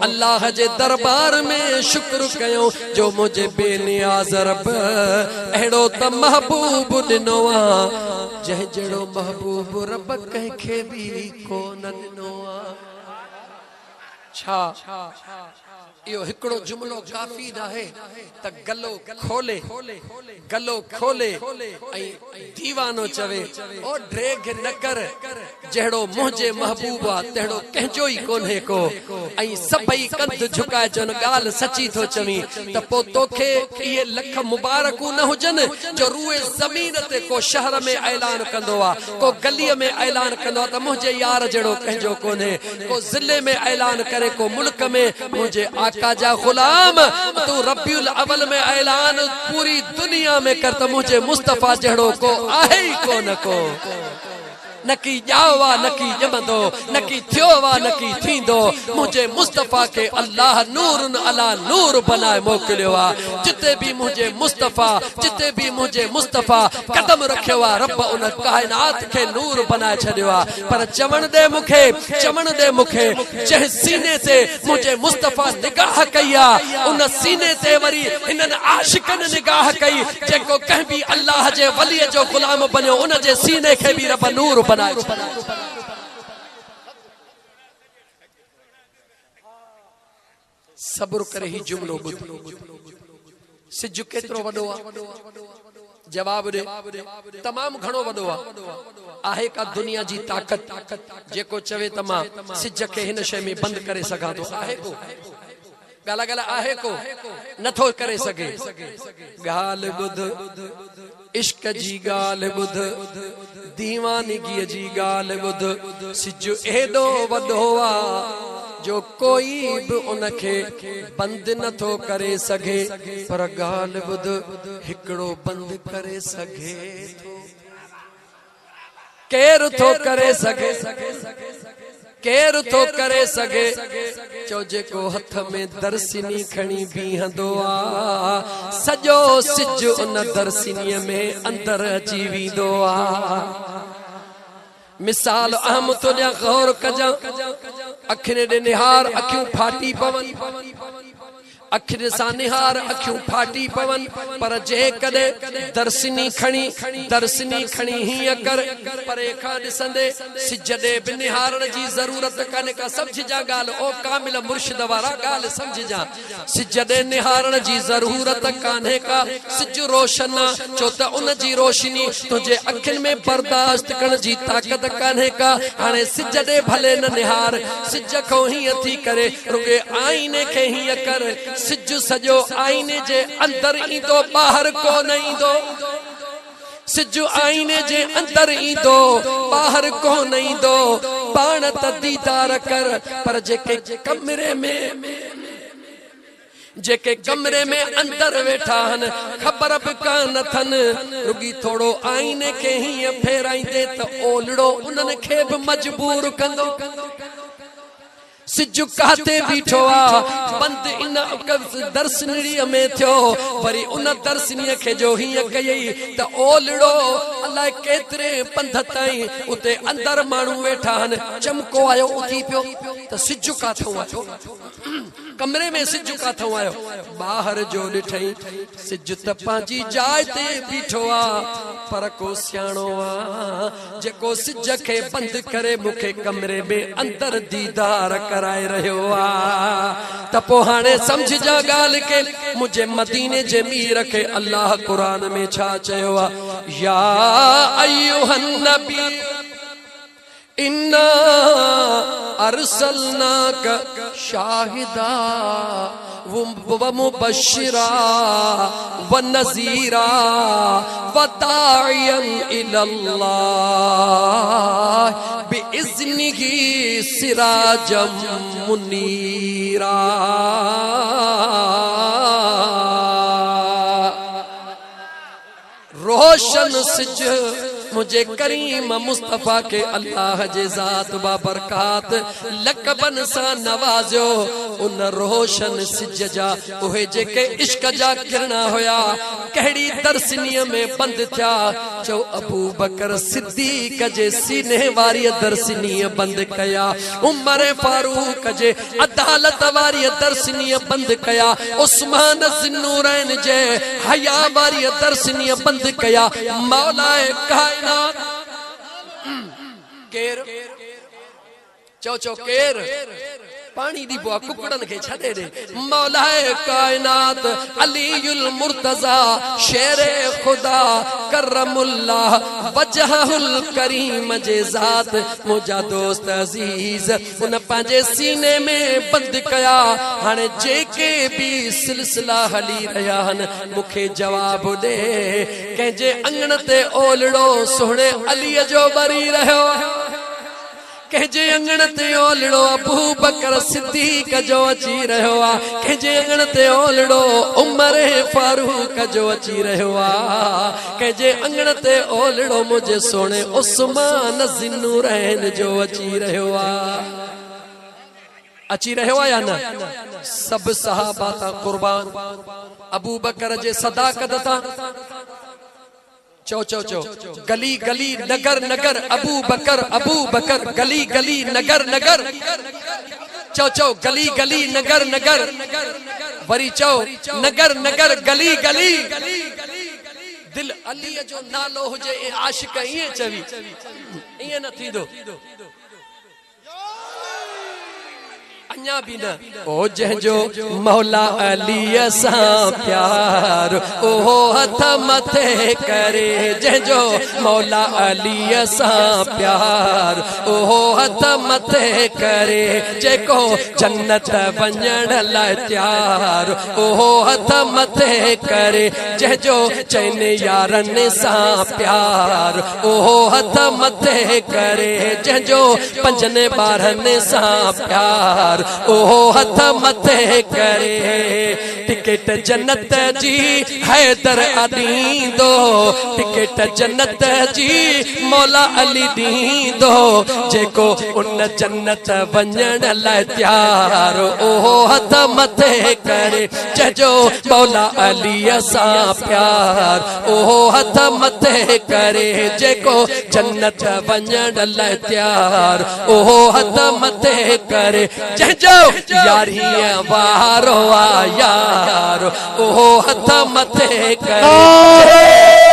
Speaker 1: अल्लाह जे दरबार में शुक्र कयो जो मुझे बेनियाज रब अहिड़ो त महबूब ॾिनो आ जंहिं जहिड़ो महबूब रब कंहिंखे बि कोन ॾिनो आ छा यो हिकड़ो जुमलो काफी ना है त गलो खोले ऐं दीवानो चवे ओ ड्रेग न कर जहिड़ो मुंहिंजे महबूबा तहिड़ो कंहिंजो ई कोन्हे को ऐं सभई कंध झुकाए चवनि ॻाल्हि सची थो चवी त पोइ तोखे इहे लख मुबारकूं न हुजनि जो रूए ज़मीन ते को शहर में ऐलान कंदो आहे को गलीअ में ऐलान कंदो आहे त मुंहिंजे यार जहिड़ो कंहिंजो कोन्हे को ज़िले में ऐलान करे को मुल्क में मुंहिंजे आका जा गुलाम तू रब्बीउल अव्वल में ऐलान पूरी दुनिया में कर त मुझे मुस्तफा जहड़ो को आहे ही कोन को नकी जावा नकी जमदो नकी थियोवा नकी थींदो मुझे मुस्तफा के अल्लाह नूरुन अला नूर बनाए मोकलियो आ जिते भी मुझे मुस्तफा कदम रखियो आ रब उन कायनात के नूर बनाए छडियो आ पर चवण दे मुखे जह सीने से मुझे मुस्तफा निगाह कईया उन सीने ते वरी इनन आशिकन निगाह कई जेको कह भी अल्लाह जे वली जो गुलाम बनियो उन जे सीने के भी रब नूर सब्र करे ही जुमलो बुध सिज केतरो वडो जवाब दे तमाम घणो वडो आहे का दुनिया जी ताकत जेको चवे तमा सिज के हिन शय में बंद करे सका तो आहे को गाला गाला आहे को नथो करे सके गाल बुध इश्क जी गाल बुध दीवानगी जी गाल बुध सिज एडो वडो आ जो कोई भी उनके बंद नथो करे सके पर गाल बुध हिकड़ो बंद करे सके केर थो करे सके केर थो करे सके चो जेको हथ में दरसिनी खणी बीहंदो आ सजो सिज उन दरसिनी में अंदर अची वेंदो आ मिसाल अहम तो गौर कजा अखिने दे निहार अखियूं फाटी पवन अखिन सा निहार अखियूं फाटी पवन पर जे कदे दरसिनी खणी ही कर परे खा दिसंदे सिज दे बिन निहारण जी जरूरत कने का समझ जा गाल ओ कामिल मुर्शिद वारा गाल समझ जा सिज दे निहारण जी जरूरत काने का सिज रोशन चो त उन जी रोशनी तुझे अखिन में बर्दाश्त करण जी ताकत काने का हाने सिज दे भले न निहार सिज को ही थी करे रुगे आईने के ही कर सिज सजो आईने जे अंदर ईंदो बाहर को नहीं दो सिज आईने जे अंदर ईंदो बाहर को नहीं दो पाण त दीदार कर पर जेके कमरे में अंदर वेठा हन खबर भी कान थन रुगी थोड़ो आईने के ही फेराइंदे त ओलड़ो उनन के भी मजबूर कंदो सिज काते बीठो आ बंद इन दर्शनी में थियो वरी उन दर्शनी के जो ही कई त ओलड़ो अल्लाह केतरे पंध ताई उते अंदर मानू वेठा हन चमको आयो उठी पियो त सिज काथो आयो कमरे में सिज काथो आयो बाहर जो डिठई सिज त पांजी जाय ते बीठो आ पर को सियाणो आ जेको सिज के बंद करे मुखे कमरे में अंदर दीदार कराए रहो आ त पो हाने समझ जा गाल के मुझे मदीने जे मीर के अल्लाह कुरान में छा चयो आ या अय्युहन नबी इन्ना अरसलनाक शाहिदा व मुबश्शिरा व नज़ीरा व दाइयन इलल्लाह बिइज़्निही सिराजम मुनीरा रोशन सिज मुझे करीम मुस्तफा के अल्लाह जे जात बाबरकात लकबन सा नवाजो उन रोशन सिज जा उहे जेके इश्क जा किरणा होया कहड़ी दरसनी में बंद थिया चो अबू बकर सिद्दीक जे सीने वारी दरसनी बंद कया उमर फारूक जे अदालत वारी दरसनी बंद कया उस्मान ज़िन्नूरैन जे हया वारी दरसनी बंद कया मौलाए कायनात केर चो केर पानी दी बुआ कुकड़न के छदे दे मौलाए कायनात अलीयुल मुर्तजा शेरे खुदा करमुल्लाह वजहुल करीम जे जात मुजा दोस्त अजीज उन पांजे सीने में बंद कया हाने जेके भी सिलसिला हली रहा हन मुखे जवाब दे कंहिंजे अंगण ते ओलड़ो सोहणे अलीअ जो बरी रहियो कंहिंजे अंगण ते ओलड़ो अबू बकर सिद्दीक जो अची रहियो आ कंहिंजे अंगण ते ओलड़ो उमर फारूक जो अची रहियो आ कंहिंजे अंगण ते ओलड़ो मुझे सोने उस्मान ज़िन्नूरैन जो अची रहियो आ अची रहियो आ या न सब सहाबा ता कुर्बान अबू बकर जे सदाकत ता चो चो चो गली गली नगर नगर अबू बकर गली गली नगर नगर चो चो गली गली नगर नगर वरी चो नगर नगर गली गली दिल अली जो नालो हुजे ए आशिक इए चवी इए न थींदो अन्या भी न ओ जंहिंजो मौला अली सां प्यार ओहो हथ मथे करे जंहिंजो मौला अली सां प्यार ओहो हथ मथे करे जेको जन्नत वञण लाइ तयार ओहो हथ मथे करे जंहिंजो चइनि यारनि सां प्यार ओहो हथ मथे करे जंहिंजो पंजनि ॿारनि सां प्यार ओहो हथ मथे करे टिकट जन्नत जी हैदर अदींदो टिकट जन्नत जी मौला अली दींदो जेको उन जन्नत वञण लाइ तयार ओहो हथ मथे करे जंहिंजो मौला अली सां प्यार ओहो हथ मथे करे जेको जन्नत वञण लाइ तयार ओहो हथ मथे करे जो यारिया वारो आ यार ओहो हथ मथे करे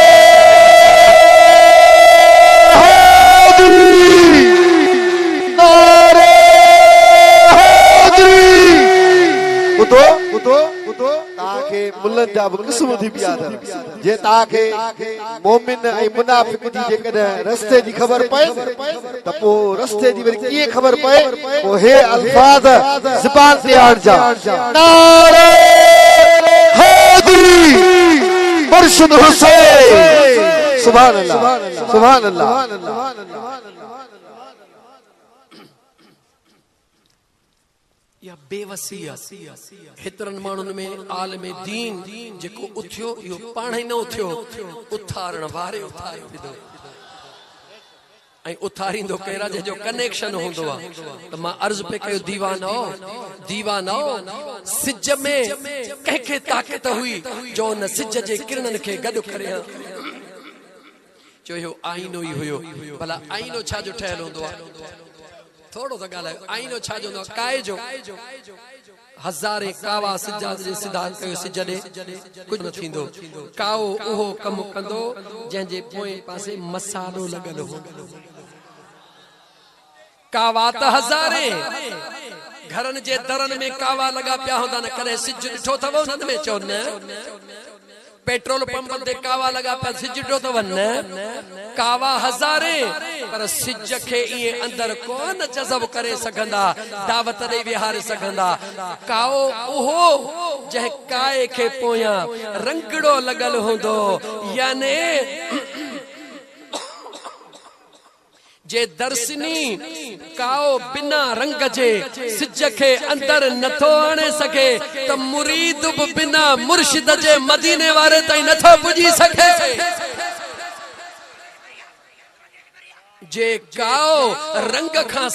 Speaker 2: मुल्लनि जा क़िस्म थी पिया जे ताके मोमिन ऐं मुनाफिक जी जेकॾहिं रस्ते जी ख़बर पए त पोइ रस्ते जी वरी कीअं ख़बर पए पोइ हे अल्फाज़ ज़बान ते आणिजा नारे हैदरी मुर्शिद हुसैन सुभान अल्लाह सुभान अल्लाह
Speaker 1: या बेवसी हेतरन माण्हुनि में आलम दीन जेको उथियो इहो पाण ई न उथियो उथारण वारे उथारियो विधो ऐं उथारींदो केरा जंहिंजो कनेक्शन हूंदो आहे त मां अर्ज़ पे कयो दीवानो सिज में कंहिंखे ताक़त हुई जो न सिज जे किरणनि खे गॾु करे चयो इहो आईनो ई हुयो भला आईनो छा जो ठहियलु हूंदो आहे थोड़ो सा गाल आईनो छा जो काए जो हज़ारे कावा सिजाद जे सिद्धांत कयो सिज ॾे कुछ न थींदो काओ उहो कम कंदो जंहिंजे पोएं पासे मसालो लॻल हो कावा त हज़ारे घरनि जे दरनि में कावा लॻा पिया हूंदा न कॾहिं सिज ॾिठो अथव उन्हनि में चओ न पेट्रोल पंप ते कावा लगा पिया सिज ॾिठो अथव न कावा हज़ारे पर सिज खे ईअं अंदर कोन जज़ब करे सघंदा दावत ॾेई विहारे सघंदा काओ उहो जंहिं काए खे पोयां रंगड़ो लॻल हूंदो याने जे दर्शनी काओ बिना रंग जे सिज खे अंदर नथो आणे सघे त मुरीद बि बिना मुर्शिद जे मदीने वारे ताईं नथो पुॼी सघे जे काओ रंग खां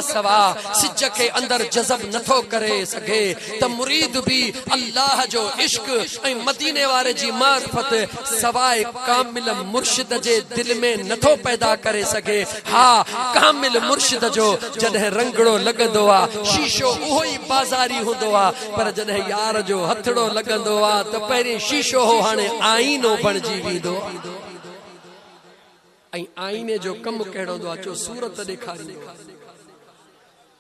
Speaker 1: सवा सिज के अंदर जज़ब नथो करे सके त मुरीद भी अल्लाह जो इश्क ऐं मदीने वारे जी मार्फत सवाए कामिल मुर्शिद जे दिल में नथो पैदा करे सके हाँ कामिल मुर्शिद जो जॾहिं रंगड़ो लगंदो आ शीशो उहो ई बाज़ारी हूंदो आ पर जॾहिं यार जो हथड़ो लगंदो आ त पहिरीं शीशो हो हाणे आईनो बणजी वेंदो ऐं आईने जो कम कहिड़ो हूंदो आहे चो सूरत ॾेखारींदो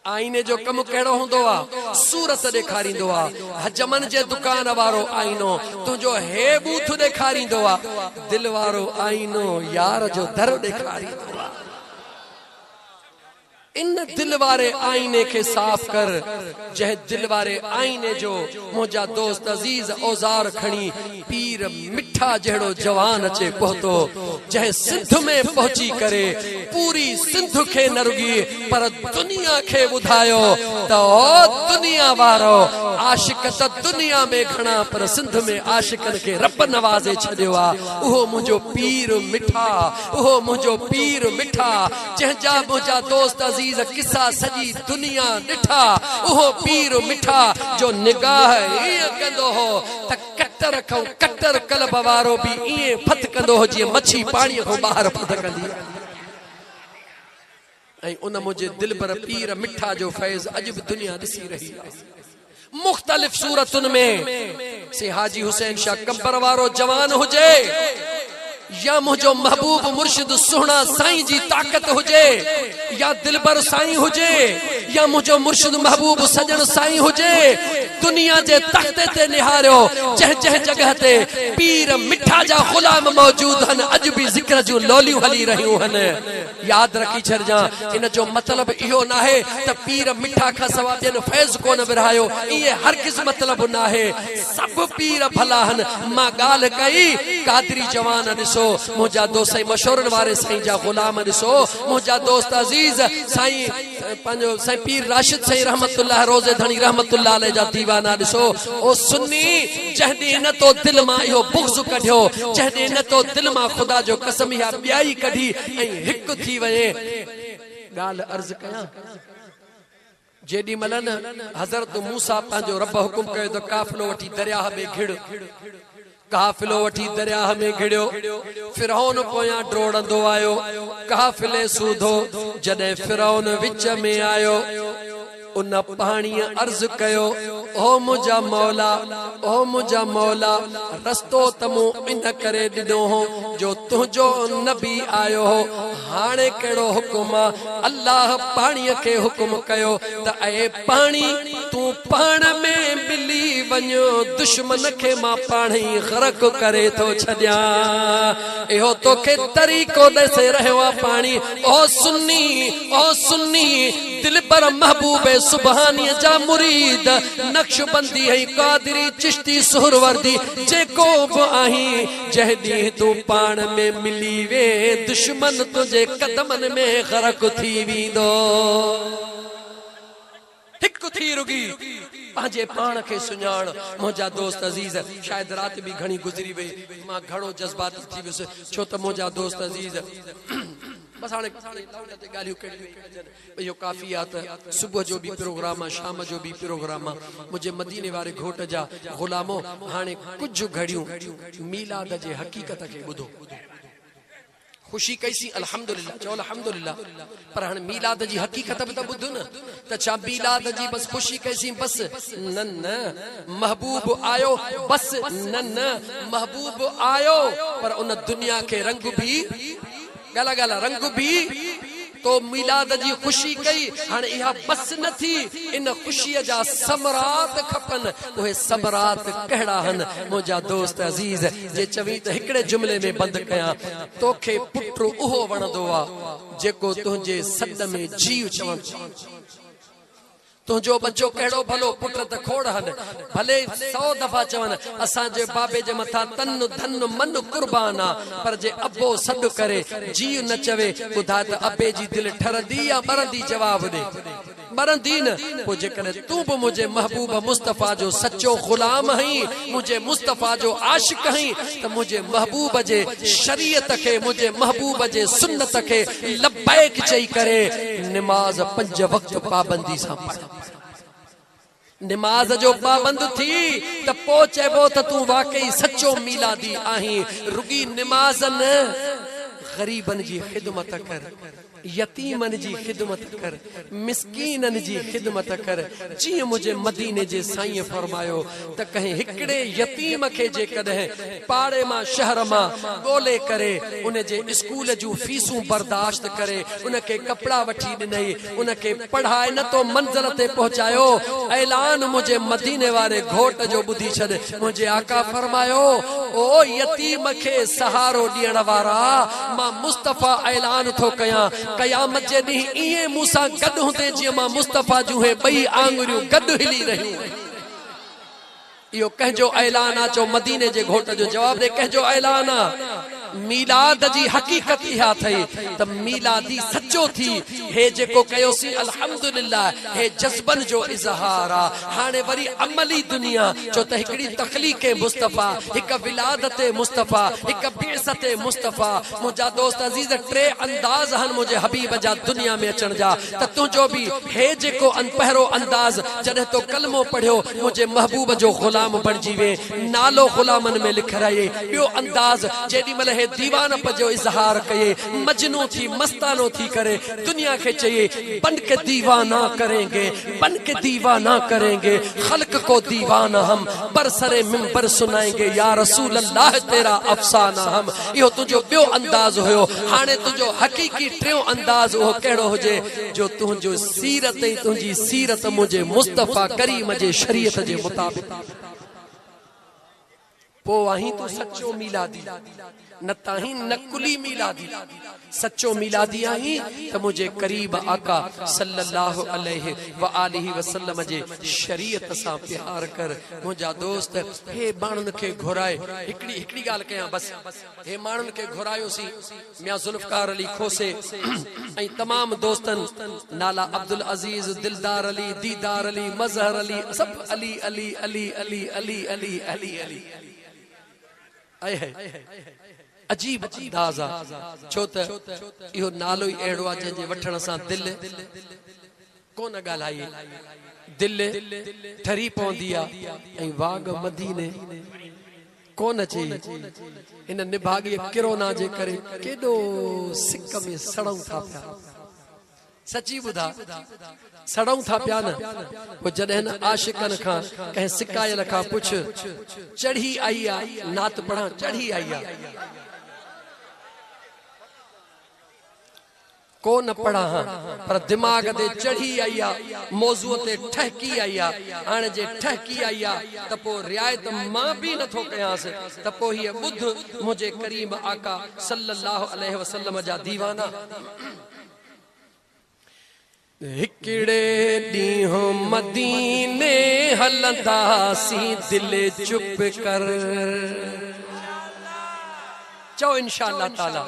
Speaker 1: आईने जो कम कहिड़ो हूंदो आहे सूरत ॾेखारींदो आहे हजमन जे दुकान वारो आईनो तुंहिंजो हे बूथ ॾेखारींदो आहे दिलि वारो आईनो यार जो दर ॾेखारींदो आहे इन दिल वारे आईने के साफ कर जह दिल वारे आईने जो मुझा दोस्त अजीज औजार खणी पीर मिठा जड़ो जवान अचे पहुतो जह सिंध में पहुंची करे पूरी सिंध के न रुगी पर दुनिया के बुधायो तो दुनिया वारो आशिक त दुनिया में घणा पर सिंध में आशिकन के रब नवाजे छड़ियो आ उहो मुझो पीर मिठा उहो मुझो पीर मिठा जंहिंजा मुझा दोस्त अजीज किसा सजी दुनिया ॾिठा उहो पीर मिठा जो निगाह ईअं कंदो हो त कटर खां कटर कल्ब वारो बि ईअं फत कंदो हो जीअं मच्छी पाणीअ खां ॿाहिरि फत कंदी ऐं उन मुंहिंजे दिल पर पीर मिठा जो फैज़ अॼु बि दुनिया ॾिसी रही आहे मुख़्तलिफ़ सूरतुनि में से हाजी हुसैन शाह कंबर वारो जवान हुजे या मुझो महबूब मुर्शिद सुहना साईं जी ताकत हुजे या दिलबर साईं हुजे या मुझो मुर्शिद महबूब सजन साईं हुजे दुनिया जे तख्ते ते निहारियो जह जह जगह ते पीर मिठा जा गुलाम मौजूद हन अज भी जिक्र जो लोलियूं हली रहियूं हन याद रखी छरजा इन जो मतलब इहो ना है त पीर मिठा का सवा ॿियनि फैज़ कोन विरहायो ये हर किस मतलब ना है सब पीर भला हन मां ॻाल्हि कई कादरी जवान ॾिसो मुझा दोस्त साईं मशहूरन वारे साईं जा गुलाम ॾिसो मुझा दोस्त अजीज साईं पंहिंजो साईं पीर राशिद साईं रहमतुल्लाह रोज़े धणी रहमतुल्लाह अलैह जा दीवाना ॾिसो ओ सुन्नी जहदी न तो दिल मां इहो बुग़्ज़ कढियो जहदी न तो दिल मां खुदा जो कसम या ॿियाई कढी ऐं हिकु थी वञे ॻाल्हि अर्ज़ कयां जेडी मलन हज़रत मूसा पंहिंजो रब हुकुम कयो त काफ़िलो वठी दरियाह में घिड़ काफ़िलो वठी दरियाह में घिड़ियो फिरौन पोयां ड्रोड़ंदो आयो काफ़िले सूधो जॾहिं फिरौन विच में आयो उन पानी अर्ज कयो ओ मुझा मौला रस्तो तमो इन करे दिनो हो जो तुझो नबी आयो हो हाणे केड़ो हुकुम अल्लाह पानी के हुकुम कयो त ए पानी तू पाण में मिली वञो दुश्मन के मां पाण ही गरक करे तो छड्या एहो तोखे तरीको दसे रहयो पानी ओ सुन्नी दिल पर महबूब सुबहानी जा मुरीद नक्शबंदी है कादरी चिश्ती सुहरवर्दी जेको बि आही जहदी तू पाण में मिली वे दुश्मन तुझे कदमन में गरक थी वींदो हिकु थी रुगी पांजे पाण के सुञाण मुझा दोस्त अजीज शायद रात भी घणी गुजरी वई मां घणो जज्बात थी वियुसि छो त मुझा दोस्त अजीज बस हाणे गालियूं कहिड़ियूं इहो काफ़ी आहे त सुबुह जो बि प्रोग्राम आहे शाम जो बि प्रोग्राम आहे मुंहिंजे मदीने वारे घोट जा गुलामो हाणे कुझु घड़ियूं मीलाद जे हक़ीक़त खे ॿुधो खुशी कैसी अल्हम्दुलिल्लाह चओ अल्हम्दुलिल्लाह पर हाणे मीलाद जी हक़ीक़त बि त ॿुध न त छा मीलाद जी बस खुशी कैसी बस न महबूब आयो बस न महबूब आयो पर उन दुनिया के रंग भी गाला रंग भी तो मिलाद जी खुशी कई हाणे इहा बस न थी इन खुशी जा समरात खपन ओहे समरात कहिड़ा हन मुझा दोस्त अजीज जे चवी त हिकड़े जुमले में बंद कया तोखे पुट उहो वणंदो आ जेको तुंहिंजे सद में जीव चवण तुझो बच्चो कहिड़ो भलो पुट त खोड़ हन भले 100 दफ़ा चवन असांजे बाबे जे मथा तन धन मन कुर्बान आ पर जे अबो सॾु करे जीव न चवे ॿुधा त अबे जी दिलि ठरंदी या मरंदी जवाब ॾे मरंदी न पोइ जेकॾहिं तूं बि मुंहिंजे महबूब मुस्तफ़ा जो सच्चो गुलाम आहीं मुंहिंजे मुस्तफ़ा जो आशिक आहीं त मुंहिंजे महबूब जे शरीयत खे मुंहिंजे महबूब जे सुन्नत खे लब्बैक चई करे नमाज 5 वक्त पाबंदी सां पढ़ नमाज जो पाबंद थी त पोइ चइबो त तूं वाकई सच्चो मीलादी आहीं रुगी नमाज न गरीबन जी खिदमत कर, यतीमन जी खिदमत कर, मिस्कीनन जी खिदमत कर। जी मुझे मदीने जे साईं फरमायो त कहीं हिकड़े यतीम के जे कदे पाड़े मां शहर मां गोले करे उन जे स्कूल जू फीसूं बर्दाश्त करे, उनके कपड़ा वठी दिनई, उनके पढ़ाए न तो मंजिल ते पहुंचायो। ऐलान मुझे मदीने वाले घोट जो बुधी छद, मुझे आका फरमायो ओ यतीम के सहारो दियण वारा मां मुस्तफा ऐलान थो कया कयामत जे ॾींहुं इहे मूंसां गॾु हूंदे जीअं मां मुस्तफा जूं हे ॿई आंगुरियूं गॾु हिली रहियूं। इहो कंहिंजो ऐलान आहे? चो मदीने जे घोट जो जवाब दे, कंहिंजो ऐलान आहे? मीलाद जी हकीकत इहा थई त मीलादी सच्चो थी हे जेको कयोसी अल्हम्दुलिल्लाह हे जज्बन जो इज़हार आ। हाणे वरी अमली दुनिया चो त हिकड़ी तखलीक मुस्तफा, हिक विलादत मुस्तफा, हिक बिअसत मुस्तफा। मुंहिंजा दोस्त अजीज टे अंदाज हन मुझे हबीब जा दुनिया में अचण जा, त तुंहिंजो भी हे जेको पहिरो अंदाज जॾहिं तो कलमो पढ़ियो मुझे महबूब जो गुलाम बणजी वे, नालो गुलामन में लिखराए। ॿियो अंदाज जेॾी महिल हे दीवान जो इजहार कये, मजनू थी मस्तानो थी करे दुनिया के चाहिए बन के दीवाना करेंगे, बन के दीवाना करेंगे, खल्क को दीवाना हम बरसरे मिंबर सुनाएंगे, या रसूल अल्लाह तेरा अफसाना हम। इहो तुझो ॿियो अंदाज हुयो। हाणे तुझो हकीकी टियों अंदाज उहो कहिड़ो हुजे जो तुझो सीरत ऐं तुंहिंजी सीरत मुझे मुस्तफा करीम जे शरीयत जे मुताबिक। पो आहीं तू सच्चो मिलादी, न ताहीं नकुली मिलादी। सच्चो मिलादी आहीं त मुझे करीब आका सल्लल्लाहु अलैहि व आलिहि वसल्लम जे शरीयत सां प्यार कर। मुंहिंजा दोस्त हे माण्हुनि खे घुराए हिकड़ी ॻाल्हि कयां बस। हे माण्हुनि खे घुरायोसी मियां ज़ुल्फ़कार अली खोसे ऐं तमाम दोस्तन नाला अब्दुल अजीज, दिलदार अली, दीदार अली, मजहर अली, सब अली अली अली अली अली अली अली अली आए है। अजीब अंदाज़ आहे छो त इहो नालो ई अहिड़ो आहे जंहिंजे वठण सां दिलि कोन ॻाल्हाई, दिलि ठरी पवंदी आहे ऐं वाग मदीने कोन अचे। इन निभागीअ किरोना जे करे केॾो सिक में सड़ऊं था पिया। सची ॿुधा सड़ऊं था पिया न। पोइ जॾहिं न आशिकन खां कंहिं सिकायल खां पुछ चढ़ी आई आहे नात पढ़ा, चढ़ी आई आहे को न पढ़ा पर दिमाग ते चढ़ी आई आहे, मौज़ूअ ते ठहकी आई आहे। हाणे जे ठहकी आई आहे त पोइ रियायत मां बि नथो कयांसि त पोइ हीअ ॿुध मुंहिंजे करीम आका सल्लल्लाहु अलैहि वसल्लम जा दीवाना। हिकड़े ॾींहुं मदीने हलंदासीं दिल चुप कर, चओ इंशाअल्लाह ताला।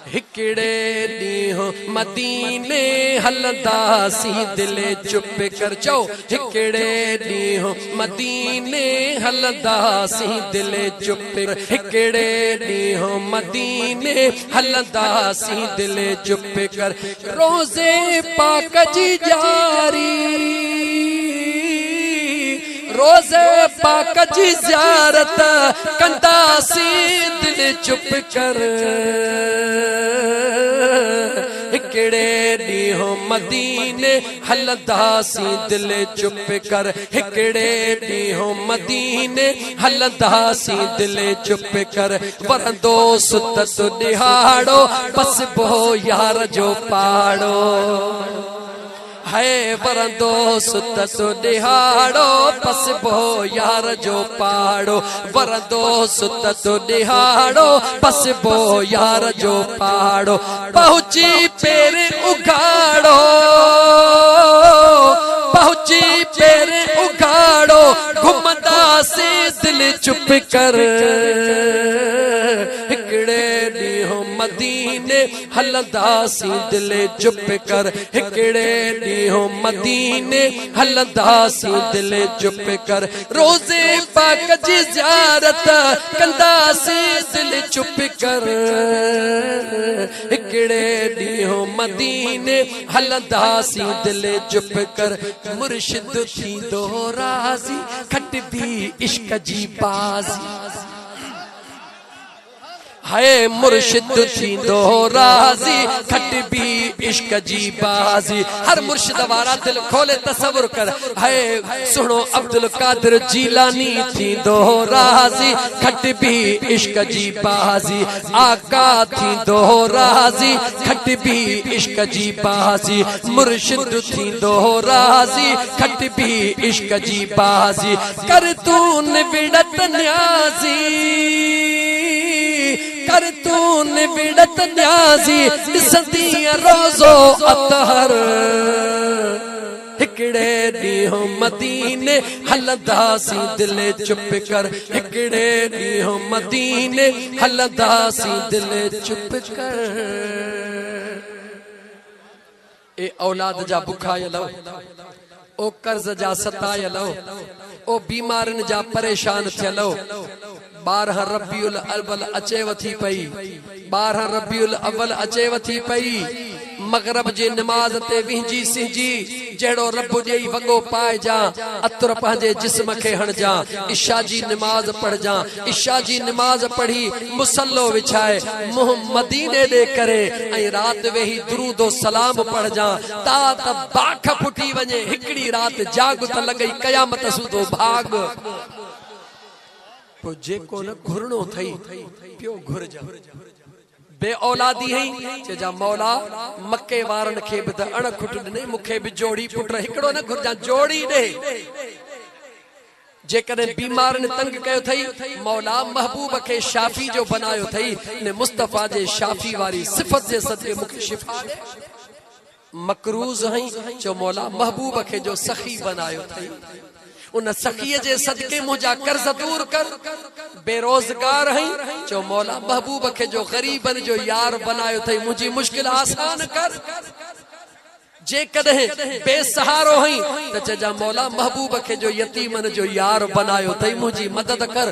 Speaker 1: हिकड़े ॾींहुं मदीने हलंदासीं दिल चुप कर, चओ हिकड़े ॾींहुं मदीने हलंदासीं दिल चुप कर। हिकड़े ॾींहुं मदीने हलंदासीं दिल चुप कर। रोज़े पाक जी जारी, रोज़े पाक जी ज़ियारत कंदासीं दिल चुप कर। हिकड़े ॾींहुं मदीने हलंदासीं दिल चुप कर। हिकड़े ॾींहुं मदीने हलंदासीं दिल चुप कर। वरंदो सुत ॾिहाड़ो बस बो यार जो पाड़ो है। वरंदो सुत ॾिहाड़ो बस बो यार जो पाड़ो। वरंदो सुत ॾिहाड़ो बस बो यार जो पाड़ो। पहुची पेर उगाड़ो, पहुची पेर उगाड़ो, घुमंदासीं दिल चुप कर। हिकड़े ॾींहुं मदीने हलंदासीं दिल चुप कर। हिकड़े ॾींहुं मदीने हलंदासीं दिल चुप कर। रोज़े पाक जी ज़ियारत कंदासीं दिल चुप कर। हिकड़े ॾींहुं मदीने हलंदासीं दिल चुप कर। मुर्शिद थींदो राज़ी खटबी इश्क जी बाज़ी, है मुर्शिद थींदो राजी खट भी इश्क जी बाजी। हर मुर्शिद वारा दिल खोले तसव्वुर कर है सुनो अब्दुल कादिर जीलानी थींदो राजी खट भी इश्क जी बाजी। आका थींदो राजी खट भी इश्क जी बाजी। मुर्शिद थींदो राजी खट भी इश्क जी बाजी। कर तून विड़त न्याजी कर तून विड़त न्याजी ॾिसंदी रोज़ो अतहर। हिकड़े ॾींहुं मदीने हलंदासी दिल चुप कर। हिकड़े ॾींहुं मदीने हलंदासी दिल चुप कर। ए औलाद जा बुखायल ओ कर्ज जा सतायल ओ बीमारन जा परेशान थियल 12 रबीउल अव्वल अचे वथी पई 12 रबीउल अव्वल अचे वथी पई। मगरब जे नमाज ते विंजी सिंजी जेड़ो रब जेई वगो पाए जा अतर पंहिंजे जिस्म खे हण जा। इशा जी नमाज पढ़ जा। इशा जी नमाज पढ़ी मुसल्लो विछाए मुंह मदीने दे करे ऐं रात वेही दुरूद सलाम पढ़ जा ता त बाख फुटी वने। हिकड़ी रात जाग त लगई कयामत सुधो भाग। तो जेको न घुरणो थई पियो घुर जा। बे औलादी है चेजा मौला मक्के वारन खे बि त अण खुट ॾिनई मूंखे बि जोड़ी पुट हिकड़ो न घुरजा जोड़ी ॾे। जेकॾहिं बीमारन तंग कयो थई मौला महबूब खे शाफी जो बनायो थई ने मुस्तफा जे शाफी वारी सिफत जे सदके मूंखे शिफा दे। मकरूज हई चो मौला महबूब खे जो सखी बनायो थई उन सखीअ जे सदके मुंहिंजा कर्ज दूर कर। बेरोजगार हई चो मौला महबूब खे जो गरीबन जो यार बनायो थई मुंहिंजी मुश्किल आसान कर। जेकॾहिं बेसहारो हई त चइजा मौला महबूब खे जो यतीमन जो यार बनायो थई मुंहिंजी मदद कर।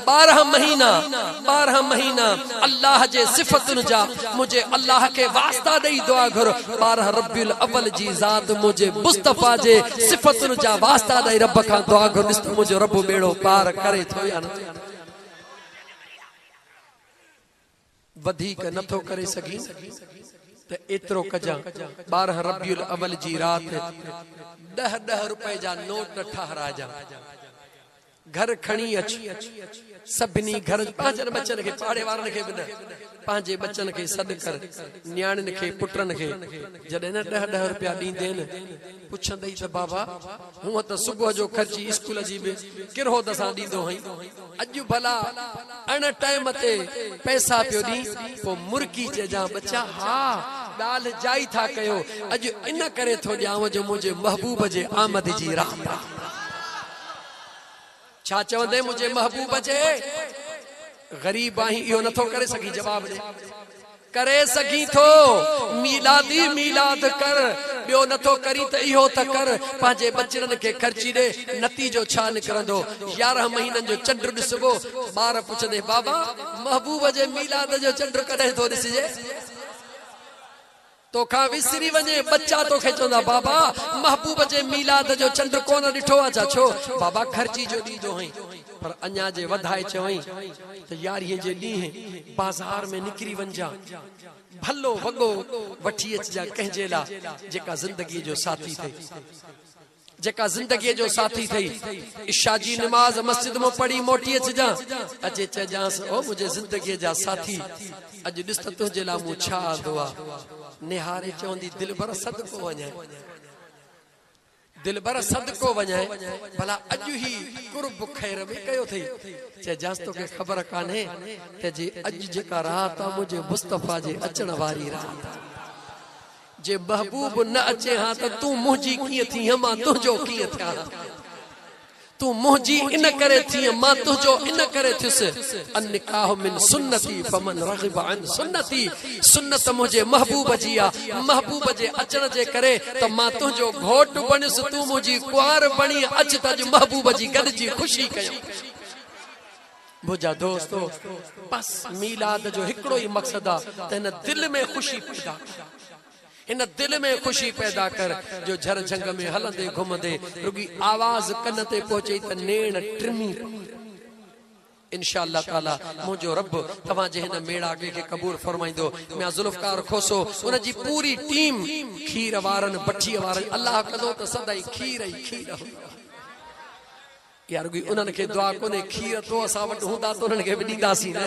Speaker 1: 12 महीना अल्लाह जे सिफतुन जा मुझे अल्लाह के वास्ता दई दुआ घुर। 12 रबीउल अव्वल जी ज़ात मुझे मुस्तफा जे सिफतुन जा वास्ता दई रब खां दुआ घुर। ॾिस मुझे रब बेड़ो पार करे थो या न वधीक नथो करे सघी त एतिरो कजा। 12 रबीउल अव्वल जी रात 10 रुपए जा नोट ठहरा जा घर खणी अच। सभिनी घर पंहिंजनि बच्चन खे पाड़े वारनि खे बि न पंहिंजे बच्चन खे सॾु कर न्याणियुनि खे पुटनि खे जॾहिं न 10 रुपया ॾींदे न पुछंदई त बाबा हूअं त सुबुह जो ख़र्ची स्कूल जी बि किरहोद सां ॾींदो हई अॼु भला अण टाइम ते पैसा पियो ॾी पोइ मुर्गी चइजां बच्चा हा ॻाल्हि जाई था कयो अॼु इन करे थो ॾियांव जो मुंहिंजे महबूब जे आमद जी रात छा चवंदे मुझे महबूब जे गरीब आही इहो नथो करे सघी जवाब दे करे सघी थो मीलादी मीलाद कर ॿियो नथो करी त इहो त कर पंहिंजे बचड़नि खे ख़र्ची ॾे नतीजो छा निकिरंदो 11 महीननि जो चंड ॾिसबो ॿार पुछंदे बाबा महबूब जे मीलाद जो चंड कॾहिं थो ॾिसजे तोखा विसरी वने बच्चा तोखे चवंदा बाबा महबूब जे मीलाद जो चंड कोन ॾिठो आहे छो बाबा ख़र्ची जो ॾींदो हई पर अञा जे वधाए चवई त यारीअ जे ॾींहुं बाज़ार में निकिरी वञा भलो वॻो वठी अचजा कंहिंजे लाइ जेका ज़िंदगी जो साथी थई जेका जिंदगी जो साथी थई इशा जी नमाज मस्जिद में पढ़ी मोटी अचजा अचे चजांस ओ मुझे जिंदगी जा साथी अज ॾिस त तुंहिंजे लाइ मूं छा आंदो आहे निहारे चवंदी दिलबर सदको वञे दिलबर सदको वञे भला अॼु ही कुर्ब खैर में कयो थई चजांस तोखे ख़बर कान्हे त जे अॼु जेका रात आहे मुंहिंजे मुस्तफा जे अचण वारी रात जे महबूब न अचे हाँ त तू मुंहिंजी कीअं थी मां तुंहिंजो कीअं थिया तू मुंहिंजी इन करे थी मां तुंहिंजो इन करे थियुसि अनिकाह मिन सुन्नती फमन रग़िब अन सुन्नती सुन्नत मुंहिंजे महबूब जी आहे महबूब जे अचण जे करे त मां तुंहिंजो घोट बणियुसि तू मुंहिंजी कुंवार बणी अच त अॼु महबूब जी गॾ जी ख़ुशी कयूं मुंहिंजा दोस्तो बस मीलाद जो हिकिड़ो ई मक़सदु आहे त हिन दिलि में ख़ुशी पैदा इन दिल में खुशी पैदा कर जो झर झंग में हलंदे घुमंदे रुगी आवाज कन ते पहुचे त नेण ट्रिमी इंशाअल्लाह ताला मुझो रब तवा जे हिन मेड़ा अगे के कबूल फरमाइंदो। मैं जुल्फकार खोसो उन जी पूरी टीम खीर वारन बठी वारन अल्लाह कदो त सदाई खीर ही खीर यार कोई उन्हनि खे दुआ कोने खीर तो असां वटि हूंदा त उन्हनि खे बि ॾींदासीं न।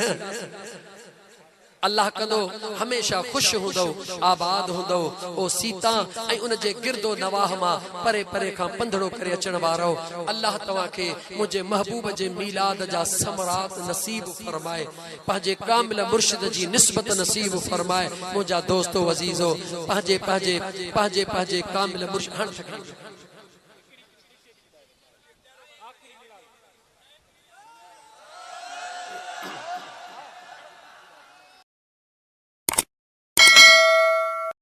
Speaker 1: अल्लाह कंदो हमेशा खुश हूंदो आबाद हूंदो ओ सीता ऐं उन जे गिरदो नवाह मां परे परे खां पंधड़ो करे अचण वारो अल्लाह तव्हां खे मुंहिंजे महबूब जे मीलाद जा समरात नसीब फरमाए, पंहिंजे कामिल मुर्शिद जी निस्बत नसीब फरमाए। मुंहिंजा दोस्तो अज़ीज़ो पंहिंजे पंहिंजे पंहिंजे पंहिंजे कामिल मुर्शिद